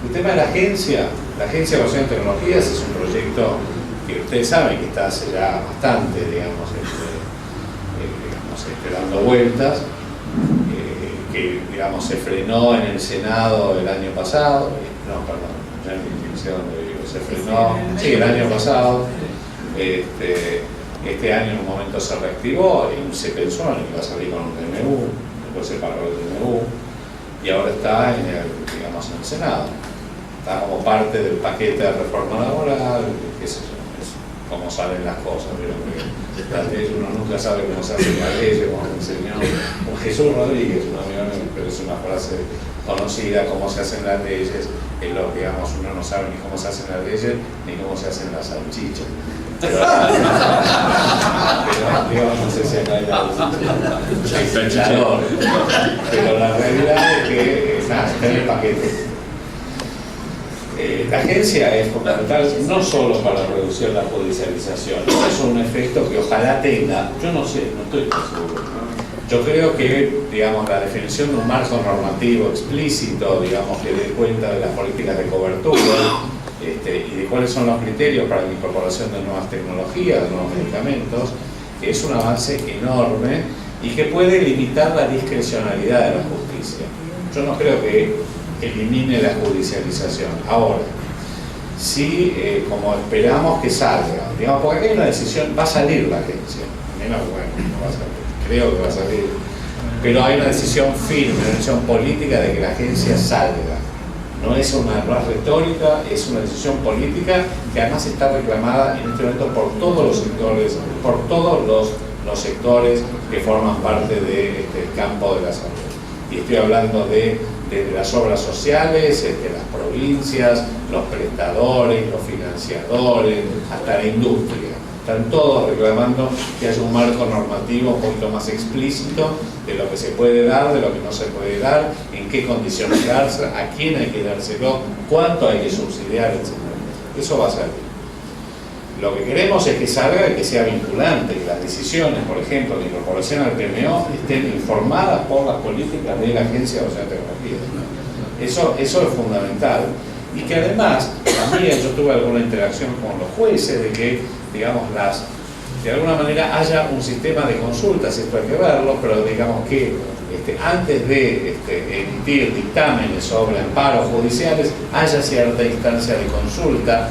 El tema de la Agencia de Conocimiento y Tecnologías es un proyecto que ustedes saben que está hace ya bastante, digamos, dando vueltas, que, digamos, se frenó en el Senado el año pasado, se frenó, sí, el año pasado, este año en un momento se reactivó y se pensó en que iba a salir con un DNU, después se paró el DNU y ahora está en el Senado. Está como parte del paquete de reforma laboral, qué sé yo, cómo salen las cosas, pero las leyes, uno nunca sabe cómo se hacen las leyes, como me enseñó Jesús Rodríguez, un amigo mío, pero es una frase conocida, cómo se hacen las leyes, es lo que, digamos, uno no sabe ni cómo se hacen las leyes, ni cómo se hacen las salchichas. Pero digamos, no sé si acá hay salchichador, pero la realidad es que está en el paquete. La agencia es fundamental no solo para reducir la judicialización, es un efecto que ojalá tenga, yo no sé, no estoy tan seguro. Yo creo que, digamos, la definición de un marco normativo explícito, digamos, que dé cuenta de las políticas de cobertura y de cuáles son los criterios para la incorporación de nuevas tecnologías, de nuevos medicamentos, es un avance enorme y que puede limitar la discrecionalidad de la justicia. Yo no creo que elimine la judicialización. Ahora, si como esperamos que salga, digamos, porque aquí hay una decisión, va a salir la agencia, menos bueno, no va a salir, creo que va a salir, pero hay una decisión firme, una decisión política de que la agencia salga. No es retórica, es una decisión política que además está reclamada en este momento por todos los sectores, por todos los sectores que forman parte del campo de la salud. Y estoy hablando de las obras sociales, las provincias, los prestadores, los financiadores, hasta la industria. Están todos reclamando que haya un marco normativo un poquito más explícito de lo que se puede dar, de lo que no se puede dar, en qué condiciones darse, a quién hay que dárselo, cuánto hay que subsidiar, etc. Eso va a salir. Lo que queremos es que salga y que sea vinculante, que las decisiones, por ejemplo, de incorporación al PMO estén informadas por las políticas de la Agencia de Conocimiento y Tecnología. Eso es fundamental. Y que además, también yo tuve alguna interacción con los jueces de que, digamos, de alguna manera haya un sistema de consultas, esto hay que verlo, pero digamos que antes de emitir dictámenes sobre amparos judiciales, haya cierta instancia de consulta.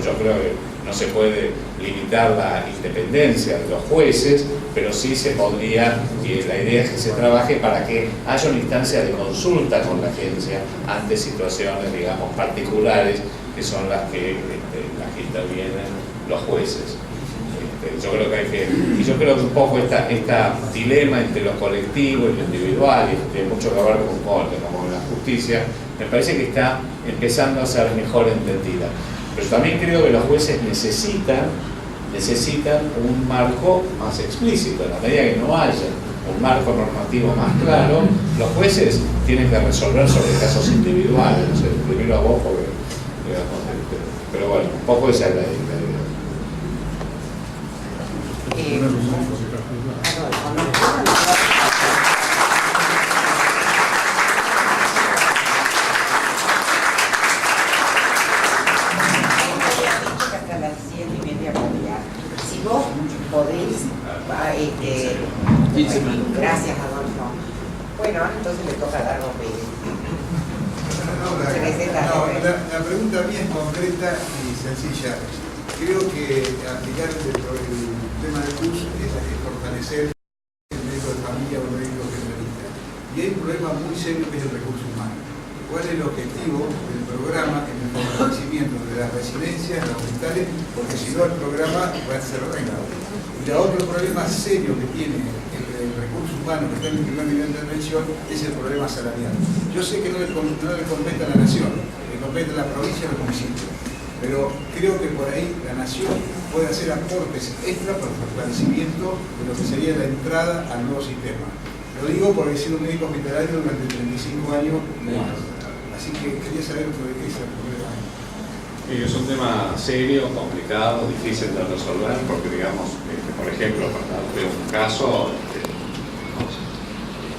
Yo creo que no se puede limitar la independencia de los jueces, pero sí se podría, y la idea es que se trabaje para que haya una instancia de consulta con la agencia ante situaciones, digamos, particulares, que son las que intervienen los jueces. Yo creo que hay que, y yo creo que un poco esta dilema entre lo colectivo y lo individual, y tiene mucho que ver con la justicia, me parece que está empezando a ser mejor entendida. Pero también creo que los jueces necesitan un marco más explícito, en la medida que no haya un marco normativo más claro, los jueces tienen que resolver sobre casos individuales. O sea, primero a vos, porque, digamos, pero bueno, un poco esa es la idea. Hasta las 7:30 podía. Si vos podéis, gracias Adolfo. Bueno, entonces le toca a Dardo Pérez. La pregunta mía es concreta y sencilla. Creo que aplicar el tema del curso es fortalecer el médico de familia o el médico generalista. Y hay un problema muy serio que es el recurso humano. ¿Cuál es el objetivo del programa en el fortalecimiento de las residencias, los hospitales? Porque si no el programa va a ser arreglado. Y el otro problema serio que tiene el recurso humano que está en el primer nivel de intervención es el problema salarial. Yo sé que no le compete a la nación, le compete a la provincia y a los municipios, pero creo que por ahí la nación puede hacer aportes extra para el fortalecimiento de lo que sería la entrada al nuevo sistema. Lo digo porque he sido un médico hospitalario durante 35 años, así que quería saber por qué es el problema. Es un tema serio, complicado, difícil de resolver, porque digamos, por ejemplo, para darte un caso,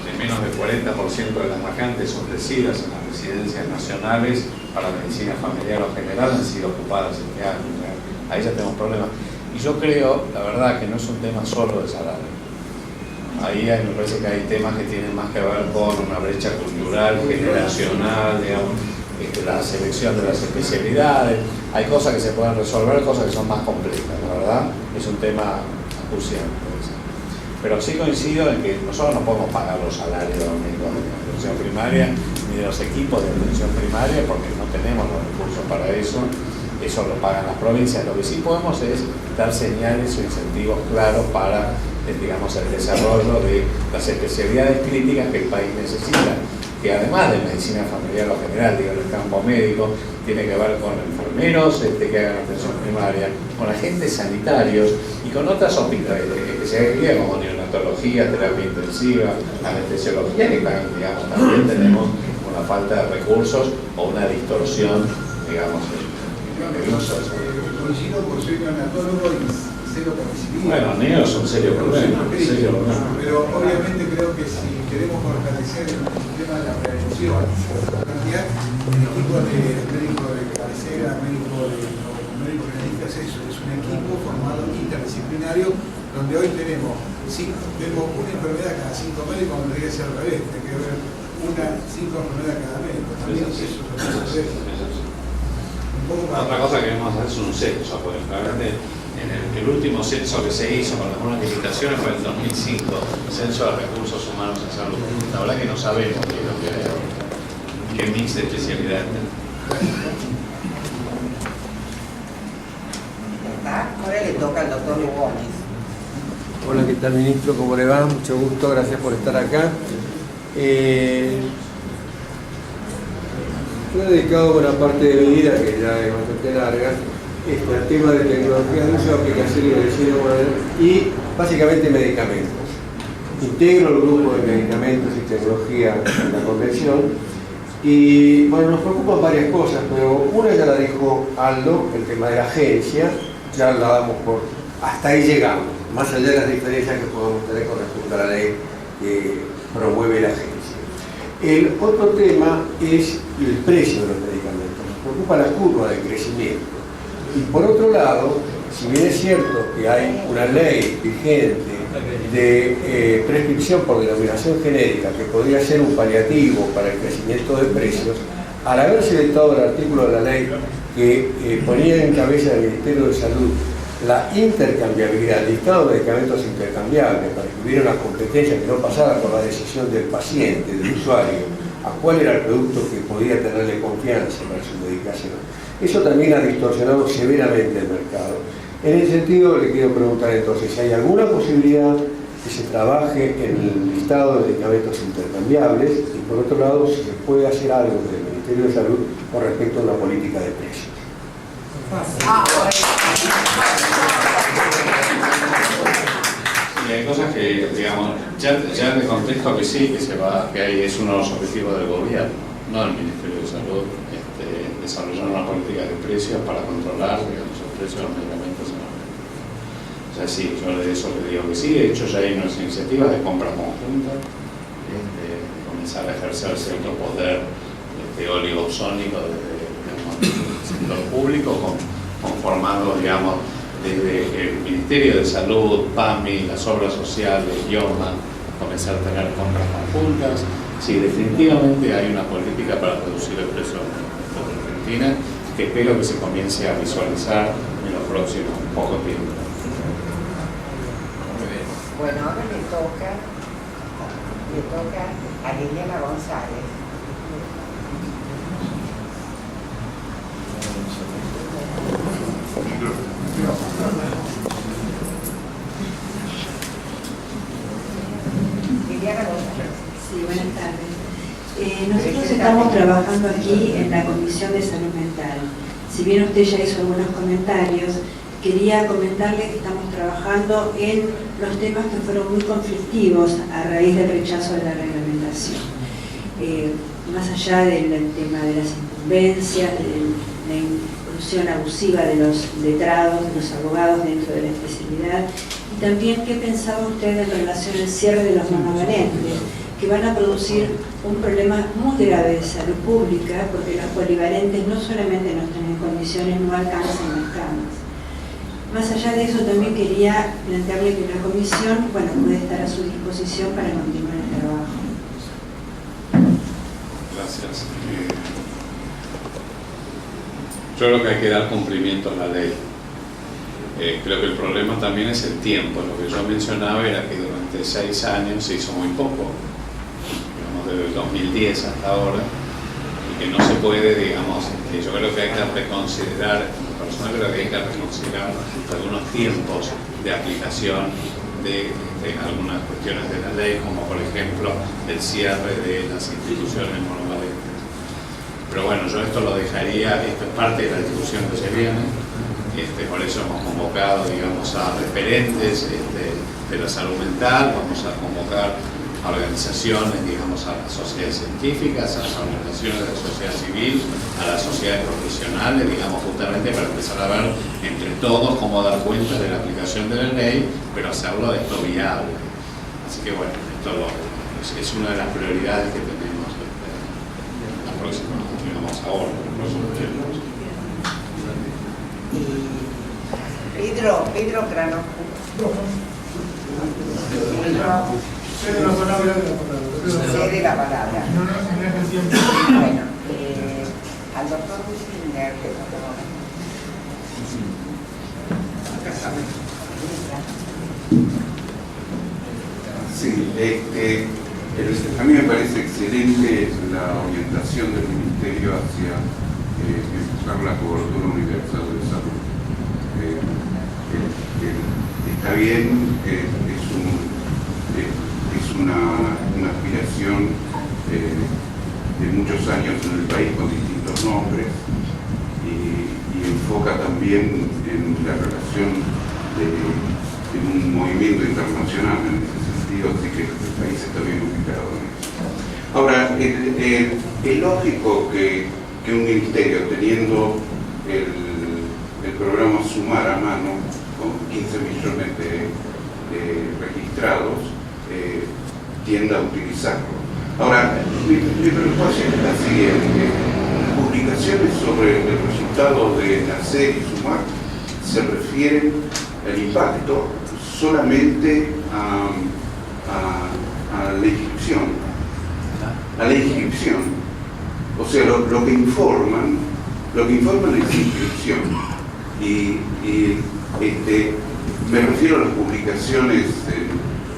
de menos del 40% de las vacantes ofrecidas en las residencias nacionales para medicina familiar o general han sido ocupadas este año. Ahí ya tenemos problemas. Y yo creo, la verdad, que no es un tema solo de salario. Ahí me parece que hay temas que tienen más que ver con una brecha cultural, generacional, digamos, la selección de las especialidades. Hay cosas que se pueden resolver, cosas que son más complejas, la verdad. Es un tema acuciante. Pero sí coincido en que nosotros no podemos pagar los salarios de los médicos de atención primaria ni de los equipos de atención primaria porque no tenemos los recursos para eso. Eso lo pagan las provincias. Lo que sí podemos es dar señales o incentivos claros para, digamos, el desarrollo de las especialidades críticas que el país necesita, que además de medicina familiar o general, digo, en el campo médico, tiene que ver con enfermeros que hagan atención primaria, con agentes sanitarios y con otras especialidades como neonatología, terapia intensiva, anestesiología, que digamos, también tenemos una falta de recursos o una distorsión, digamos, del uso de eso. Coincido porque soy neonatólogo y cero por recibir. Bueno, neo es un serio problema. Pero obviamente creo que si queremos fortalecer el sistema de la prevención, cambiar el equipo de médico de cabecera, médico generalista es eso, es un equipo formado interdisciplinario donde hoy tenemos una enfermedad cada 5 médicos, cuando debería ser al revés, tiene que haber 5 enfermedades cada médico. También eso es lo que Otra cosa que debemos hacer es un censo, porque realmente el último censo que se hizo con algunas limitaciones fue en 2005, censo de recursos humanos en salud. La verdad que no sabemos qué es lo que hay ahora, qué mix de especialidades tenemos. Ahora le toca al doctor Lugones. Hola, ¿qué tal, ministro? ¿Cómo le va? Mucho gusto, gracias por estar acá. Yo he dedicado buena parte de mi vida, que ya es bastante larga, al tema de tecnología de uso, aplicación y diseño y básicamente medicamentos. Integro el grupo de medicamentos y tecnología en la convención y bueno, nos preocupan varias cosas, pero una ya la dijo Aldo, el tema de la agencia, ya la damos por... hasta ahí llegamos, más allá de las diferencias que podemos tener con respecto a la ley que promueve la agencia. El otro tema es el precio de los medicamentos. Nos preocupa la curva de crecimiento. Y por otro lado, si bien es cierto que hay una ley vigente de prescripción por denominación genérica que podría ser un paliativo para el crecimiento de precios, al haberse dictado el artículo de la ley que ponía en cabeza del Ministerio de Salud la intercambiabilidad, el listado de medicamentos intercambiables para que hubiera una competencia que no pasara por la decisión del paciente, del usuario, a cuál era el producto que podía tenerle confianza para su medicación. Eso también ha distorsionado severamente el mercado. En ese sentido, le quiero preguntar entonces, ¿hay alguna posibilidad que se trabaje en el listado de medicamentos intercambiables? Y por otro lado, si se puede hacer algo desde el Ministerio de Salud con respecto a una política de precios. Y hay cosas que, digamos, ya en el contexto que sí, que hay, es uno de los objetivos del gobierno, no del Ministerio de Salud, desarrollar una política de precios para controlar, digamos, los precios de los medicamentos en la red. O sea, sí, yo de eso le digo que sí. De hecho, ya hay unas iniciativas de compra conjunta, comenzar a ejercer cierto poder oligopsónico desde el sector público, conformado, digamos, desde el Ministerio de Salud, PAMI, las obras sociales, IOMA, comenzar a tener compras conjuntas. Sí, definitivamente hay una política para reducir el precio de Argentina, que espero que se comience a visualizar en los próximos poco tiempo. Bueno, ahora le toca a Liliana González. Liliana González. Sí, buenas tardes. Nosotros estamos trabajando aquí en la Comisión de Salud Mental. Si bien usted ya hizo algunos comentarios, quería comentarle que estamos trabajando en los temas que fueron muy conflictivos a raíz del rechazo de la reglamentación. Más allá del tema de las incumbencias, de la inclusión abusiva de los letrados, de los abogados dentro de la especialidad, y también qué pensaba usted en relación al cierre de los monovalentes, que van a producir un problema muy grave de salud pública, porque los polivalentes no solamente no están en condiciones, no alcanzan las camas. Más allá de eso, también quería plantearle que la comisión, puede estar a su disposición para continuar el trabajo. Gracias. Yo creo que hay que dar cumplimiento a la ley. Creo que el problema también es el tiempo. Lo que yo mencionaba era que durante 6 años se hizo muy poco, digamos desde el 2010 hasta ahora, y que no se puede, digamos, yo creo que hay que reconsiderar, creo que hay que reconsiderar algunos tiempos de aplicación de algunas cuestiones de la ley, como por ejemplo el cierre de las instituciones monovalentes. Pero bueno, yo esto lo dejaría, esto es parte de la discusión que se viene, por eso hemos convocado, digamos, a referentes de la salud mental, vamos a convocar a organizaciones, digamos, a las sociedades científicas, a las organizaciones de la sociedad civil, a las sociedades profesionales, digamos, justamente para empezar a ver entre todos cómo dar cuenta de la aplicación de la ley, pero hacerlo esto viable. Así que bueno, esto es una de las prioridades que tenemos en la próxima, digamos, ahora, en los próximos tiempos. Pedro Grano. Cede la palabra. Cede la palabra. Bueno, al doctor Buchiner, que Sí, a mí me parece excelente la orientación del Ministerio hacia empujar la cobertura universal de salud. Está bien, es una aspiración de muchos años en el país con distintos nombres y enfoca también en la relación de un movimiento internacional en ese sentido, así que el país está bien ubicado en eso. Ahora, es lógico que un ministerio, teniendo el programa Sumar a mano, con 15 millones de registrados, tienda a utilizarlo. Ahora, mi preocupación es la siguiente: las publicaciones sobre el resultado de NACER y Sumar se refieren al impacto solamente a la inscripción. A la inscripción. O sea, lo que informan es inscripción. Y me refiero a las publicaciones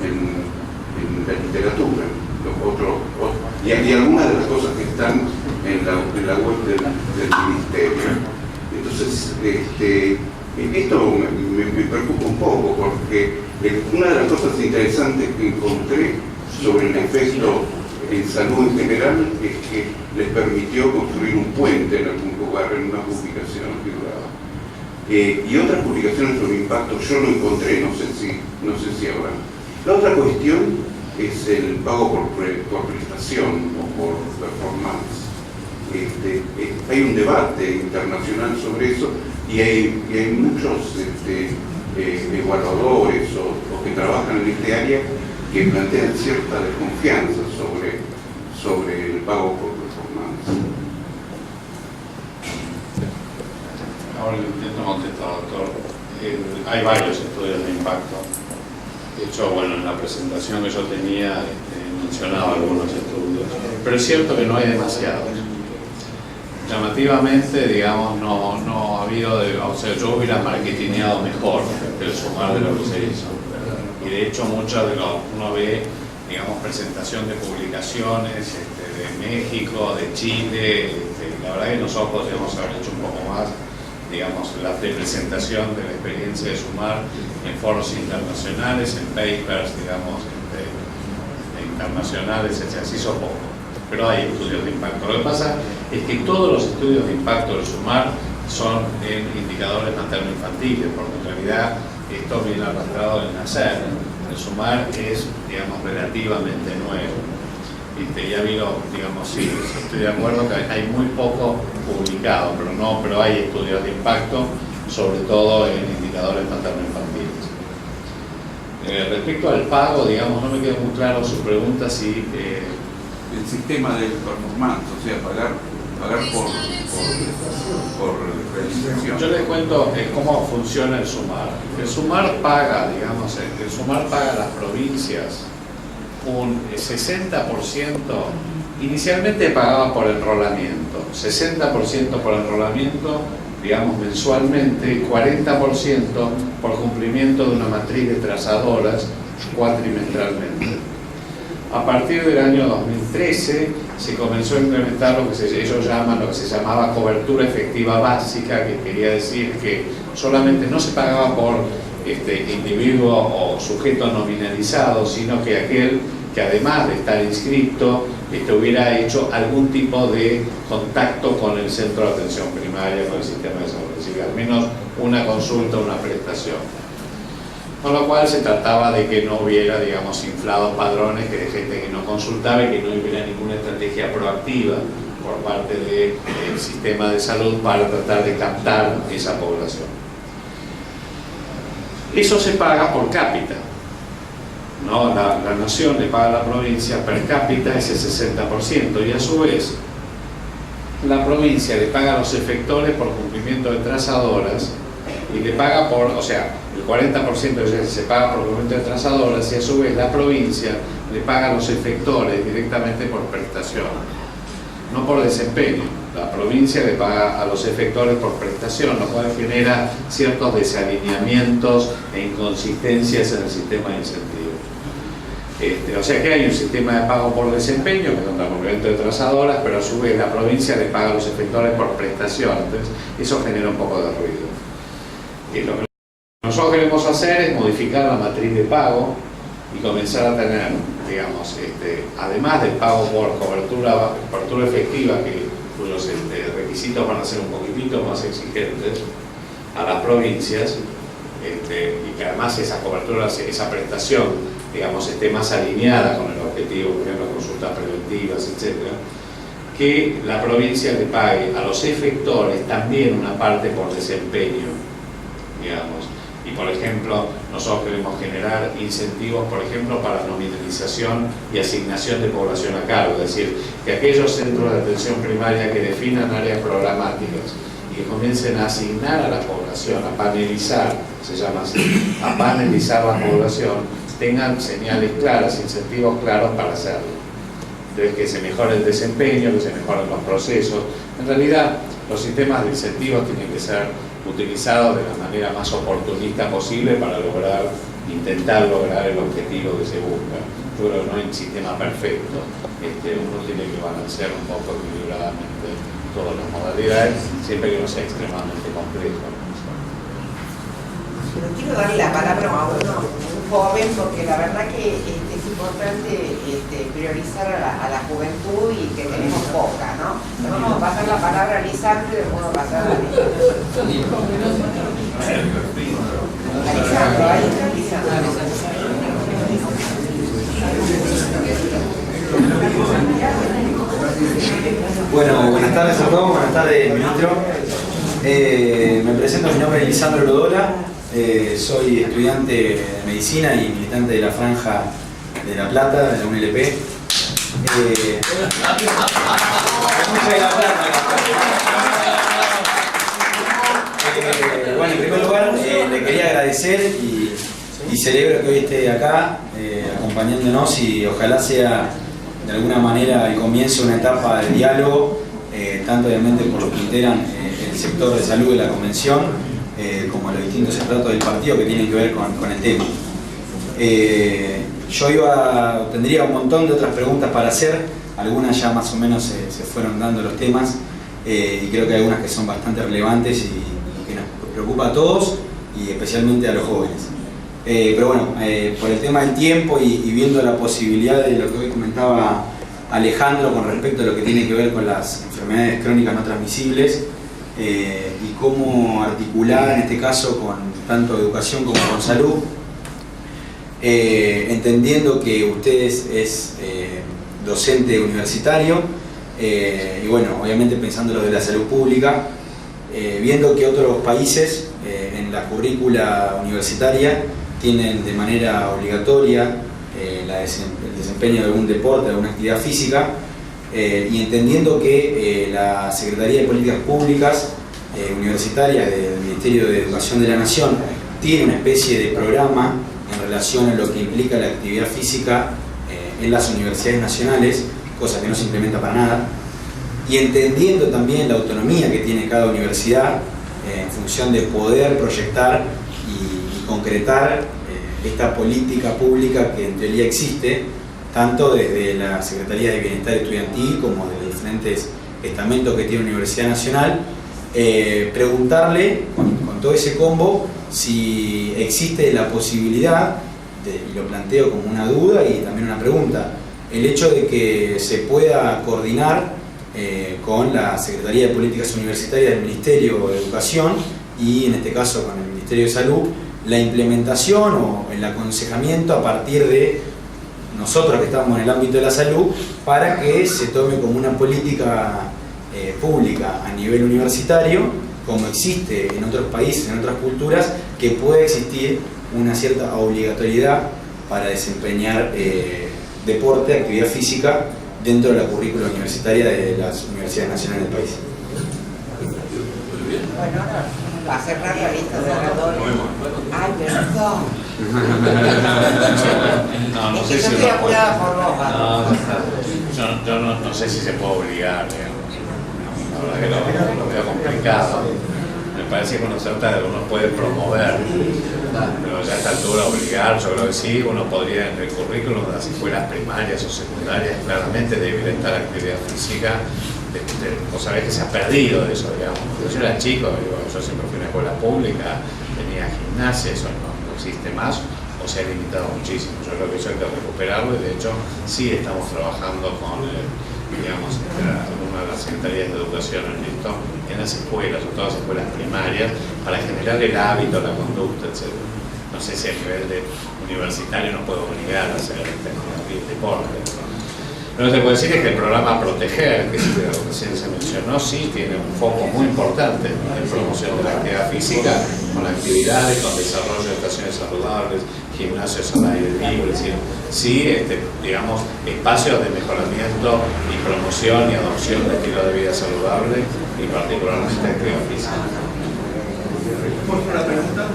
en la literatura, y algunas de las cosas que están en la web del Ministerio. Entonces, esto me preocupa un poco, porque una de las cosas interesantes que encontré sobre el efecto en salud en general es que les permitió construir un puente en algún lugar en una publicación privada. Y otras publicaciones sobre impacto yo no encontré, no sé si habrá. La otra cuestión es el pago por prestación o por performance. Hay un debate internacional sobre eso y hay muchos evaluadores o que trabajan en este área que plantean cierta desconfianza sobre el pago por performance. Ahora le intento contestar, doctor. Hay varios estudios de impacto. De hecho, bueno, en la presentación que yo tenía mencionaba algunos estudios, pero es cierto que no hay demasiados. Llamativamente, digamos, no ha habido, o sea, yo hubiera marketineado mejor el sumar de lo que se hizo. Y de hecho, muchas de lo uno ve, digamos, presentación de publicaciones de México, de Chile, la verdad que nosotros podríamos haber hecho un poco más, digamos, la presentación de la experiencia de sumar en foros internacionales, en papers, digamos, internacionales, etc. Se hizo poco, pero hay estudios de impacto. Lo que pasa es que todos los estudios de impacto del sumar son en indicadores materno-infantiles, porque en realidad esto viene arrastrado del nacer. El sumar es, digamos, relativamente nuevo. Ya vino, digamos, sí, estoy de acuerdo que hay muy poco publicado, pero hay estudios de impacto, sobre todo en indicadores materno-infantiles. Respecto al pago, digamos, no me quedó muy claro su pregunta si el sistema del performance, o sea, pagar por realización. Yo les cuento cómo funciona el sumar. El sumar paga, digamos, el sumar paga a las provincias un 60%, inicialmente pagaba por enrolamiento, 60% por enrolamiento, digamos, mensualmente, 40% por cumplimiento de una matriz de trazadoras cuatrimestralmente. A partir del año 2013 se comenzó a implementar lo que ellos llaman, lo que se llamaba cobertura efectiva básica, que quería decir que solamente no se pagaba por individuo o sujeto nominalizado, sino que aquel que además de estar inscrito hubiera hecho algún tipo de contacto con el centro de atención primaria, con el sistema de salud, es decir, al menos una consulta, una prestación. Con lo cual se trataba de que no hubiera, digamos, inflados padrones de gente que no consultaba y que no hubiera ninguna estrategia proactiva por parte del sistema de salud para tratar de captar esa población. Eso se paga por cápita, ¿no? La nación le paga a la provincia per cápita ese 60% y a su vez la provincia le paga a los efectores por cumplimiento de trazadoras y le paga por, o sea, el 40% se paga por cumplimiento de trazadoras y a su vez la provincia le paga a los efectores directamente por prestación, no por desempeño. La provincia le paga a los efectores por prestación, lo cual genera ciertos desalineamientos e inconsistencias en el sistema de incentivos. O sea que hay un sistema de pago por desempeño, que es un complemento de trazadoras, pero a su vez la provincia le paga a los efectores por prestación, entonces eso genera un poco de ruido. Lo que nosotros queremos hacer es modificar la matriz de pago y comenzar a tener, digamos, además del pago por cobertura efectiva, cuyos requisitos van a ser un poquitito más exigentes a las provincias, y que además esa cobertura, esa prestación, digamos, esté más alineada con el objetivo, por ejemplo, consultas preventivas, etc., que la provincia le pague a los efectores también una parte por desempeño, digamos. Y por ejemplo, nosotros queremos generar incentivos, por ejemplo, para nominalización y asignación de población a cargo, es decir, que aquellos centros de atención primaria que definan áreas programáticas y que comiencen a asignar a la población, a panelizar, se llama así, a panelizar la población, tengan señales claras, incentivos claros para hacerlo. Entonces, que se mejore el desempeño, que se mejoren los procesos. En realidad, los sistemas de incentivos tienen que ser utilizados de la manera más oportunista posible para intentar lograr el objetivo que se busca. Yo creo que no hay un sistema perfecto, uno tiene que balancear un poco equilibradamente todas las modalidades, siempre que no sea extremadamente complejo. Pero quiero darle la palabra a un joven porque la verdad que es importante priorizar a la juventud y que tenemos poca, ¿no? Le vamos a pasar la palabra a Lisandro y después vamos a pasar a Lisandro. Bueno, buenas tardes a todos, buenas tardes, ministro. Me presento, mi nombre es Lisandro Lodola, soy estudiante de medicina y militante de la Franja de La Plata, de la UNLP. Bueno, en primer lugar, le quería agradecer y celebro que hoy esté acá acompañándonos y ojalá sea de alguna manera el comienzo de una etapa de diálogo, tanto obviamente por los que integran el sector de salud de la convención, como los distintos estratos del partido que tienen que ver con el tema. Yo tendría un montón de otras preguntas para hacer, algunas ya más o menos se fueron dando los temas, y creo que hay algunas que son bastante relevantes y que nos preocupa a todos y especialmente a los jóvenes. Pero bueno, por el tema del tiempo y viendo la posibilidad de lo que hoy comentaba Alejandro con respecto a lo que tiene que ver con las enfermedades crónicas no transmisibles y cómo articular en este caso con tanto educación como con salud, entendiendo que usted es docente universitario y bueno, obviamente pensando en lo de la salud pública, viendo que otros países en la currícula universitaria tienen de manera obligatoria el desempeño de algún deporte, de alguna actividad física, y entendiendo que la Secretaría de Políticas Públicas Universitarias del Ministerio de Educación de la Nación tiene una especie de programa en relación a lo que implica la actividad física en las universidades nacionales, cosa que no se implementa para nada, y entendiendo también la autonomía que tiene cada universidad en función de poder proyectar y concretar esta política pública que en teoría existe, tanto desde la Secretaría de Bienestar Estudiantil como de los diferentes estamentos que tiene la Universidad Nacional, preguntarle con todo ese combo si existe la posibilidad, y lo planteo como una duda y también una pregunta, el hecho de que se pueda coordinar con la Secretaría de Políticas Universitarias del Ministerio de Educación y en este caso con el Ministerio de Salud, la implementación o el aconsejamiento a partir de nosotros que estamos en el ámbito de la salud para que se tome como una política pública a nivel universitario, como existe en otros países, en otras culturas, que puede existir una cierta obligatoriedad para desempeñar deporte, actividad física dentro de la currícula universitaria de las universidades nacionales del país. Bueno, para cerrar la lista de oradores. Ay, perdón. No sé si estoy apurada por vos. Yo no sé si se puede obligar, digamos. La verdad que lo veo complicado. Me parece que uno puede promover, pero ya a esta altura obligar, yo creo que sí, uno podría en el currículum de las escuelas primarias o secundarias claramente debe estar actividad física. Vos sabés que se ha perdido eso, digamos. Cuando yo era chico, yo siempre fui a una escuela pública, tenía gimnasia, eso no existe más o se ha limitado muchísimo. Yo creo que eso hay que recuperarlo y de hecho sí estamos trabajando con digamos, alguna de las secretarías de educación en las escuelas, o todas las escuelas primarias, para generar el hábito, la conducta, etc. No sé si a nivel universitario no puedo obligar a hacer el deporte. Lo que se puede decir es que el programa Proteger, que recién se mencionó, sí tiene un foco muy importante en promoción de la actividad física, con actividades, con desarrollo de estaciones saludables, gimnasios al aire libre, sí, digamos, espacios de mejoramiento y promoción y adopción de estilo de vida saludable y particularmente de actividad física. ¿Una pregunta?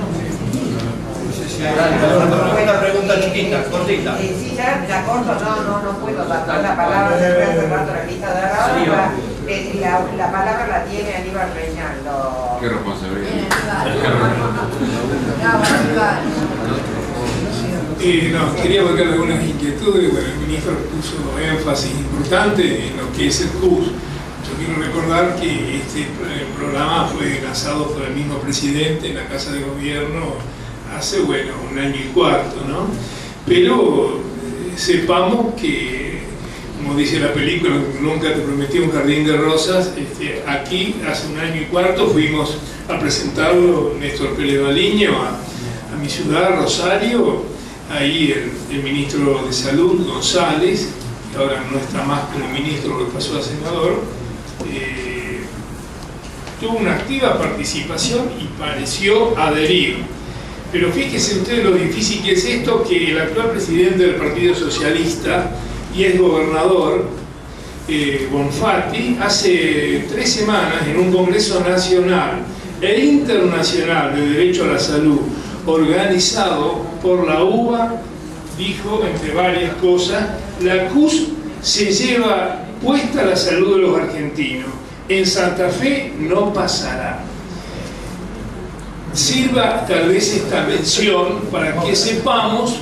Una pregunta chiquita, cortita. Sí, ya la corto, no puedo dar la palabra, después hace rato la lista de oradores. La palabra la tiene Aníbal Reinaldo. Qué responsabilidad. Quería marcar algunas inquietudes. Bueno, el ministro puso énfasis importante en lo que es el CUS. Yo quiero recordar que este programa fue lanzado por el mismo presidente en la Casa de Gobierno hace, bueno, 1 año y cuarto, ¿no? Pero sepamos que, como dice la película, nunca te prometí un jardín de rosas. Aquí, hace 1 año y cuarto, fuimos a presentarlo Néstor Pérez Baliño a mi ciudad, Rosario, ahí el ministro de Salud, González, que ahora no está más como ministro, lo que pasó a senador, tuvo una activa participación y pareció adherir. Pero fíjense ustedes lo difícil que es esto, que el actual presidente del Partido Socialista y el gobernador, Bonfatti, hace 3 semanas en un Congreso Nacional e Internacional de Derecho a la Salud, organizado por la UBA, dijo, entre varias cosas, la CUS se lleva puesta la salud de los argentinos. En Santa Fe no pasará. Sirva tal vez esta mención para que sepamos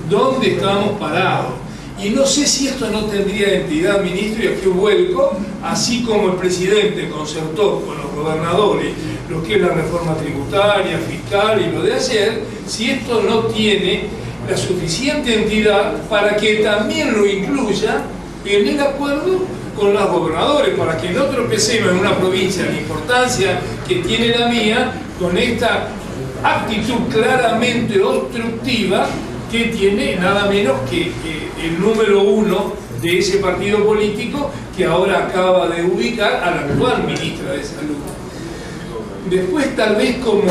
dónde estamos parados. Y no sé si esto no tendría entidad, ministro, y aquí vuelco, así como el presidente concertó con los gobernadores lo que es la reforma tributaria, fiscal y lo de ayer, si esto no tiene la suficiente entidad para que también lo incluya en el acuerdo con los gobernadores, para que no tropecemos en una provincia de la importancia que tiene la mía con esta actitud claramente obstructiva que tiene nada menos que el número 1 de ese partido político que ahora acaba de ubicar a la actual ministra de Salud. Después, tal vez como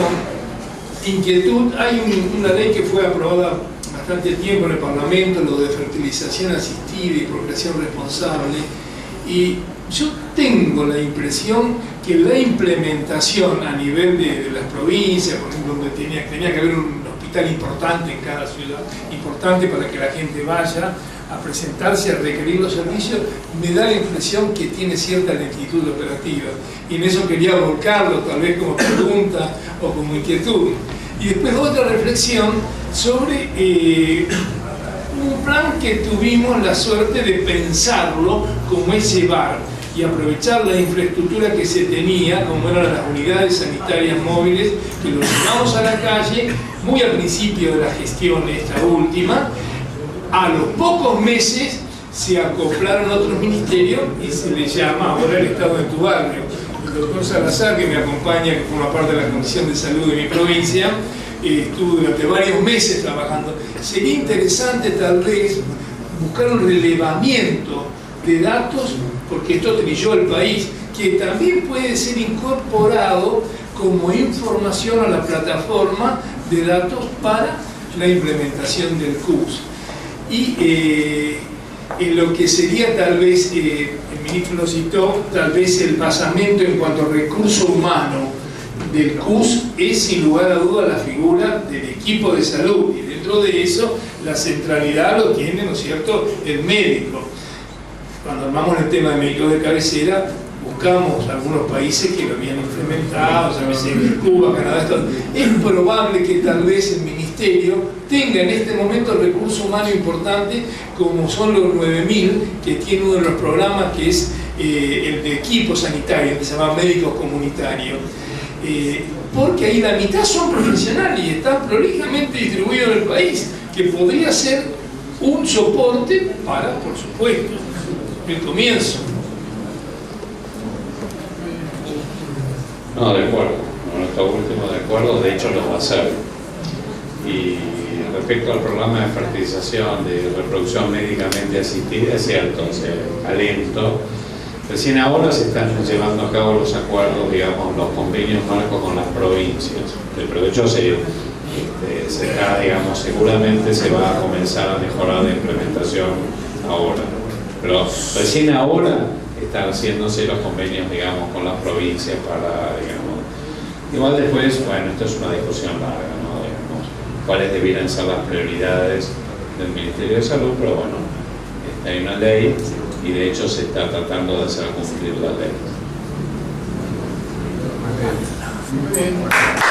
inquietud, hay una ley que fue aprobada bastante tiempo en el Parlamento, lo de fertilización asistida y procreación responsable, y yo tengo la impresión que la implementación a nivel de las provincias, por ejemplo, donde tenía que haber un hospital importante en cada ciudad, importante para que la gente vaya a presentarse, a requerir los servicios, me da la impresión que tiene cierta lentitud operativa. Y en eso quería volcarlo, tal vez como pregunta o como inquietud. Y después otra reflexión sobre un plan que tuvimos la suerte de pensarlo como es llevar y aprovechar la infraestructura que se tenía, como eran las unidades sanitarias móviles, que lo llevamos a la calle, muy al principio de la gestión esta última. A los pocos meses se acoplaron otros ministerios y se le llama ahora el Estado de tu barrio. El doctor Salazar, que me acompaña, que forma parte de la Comisión de Salud de mi provincia, estuvo durante varios meses trabajando. Sería interesante tal vez buscar un relevamiento de datos, porque esto trilló el país, que también puede ser incorporado como información a la plataforma de datos para la implementación del CUS. Y en lo que sería tal vez, el ministro lo citó, tal vez el basamento en cuanto a recurso humano del CUS es sin lugar a duda la figura del equipo de salud, y dentro de eso la centralidad lo tiene, ¿no es cierto?, el médico. Cuando armamos el tema de médicos de cabecera, buscamos algunos países que lo habían implementado, llámese Cuba, Canadá, Estados Unidos. Es probable que tal vez el ministerio tenga en este momento el recurso humano importante, como son los 9.000, que tiene uno de los programas que es el de equipo sanitario, que se llama médicos comunitarios. Porque ahí la mitad son profesionales y están prolijamente distribuidos en el país, que podría ser un soporte para, por supuesto, el comienzo. No, de acuerdo, con esto último de acuerdo, de hecho lo va a hacer. Y respecto al programa de fertilización, de reproducción médicamente asistida, es cierto, o sea, alento. Recién ahora se están llevando a cabo los acuerdos, digamos, los convenios marcos con las provincias. Pero de hecho se está, digamos, seguramente se va a comenzar a mejorar la implementación ahora. Pero recién ahora están haciéndose los convenios, digamos, con las provincias para, digamos, igual después, bueno, esto es una discusión larga, ¿no? Digamos, cuáles debieran ser las prioridades del Ministerio de Salud, pero bueno, hay una ley y de hecho se está tratando de hacer cumplir la ley. Muy bien.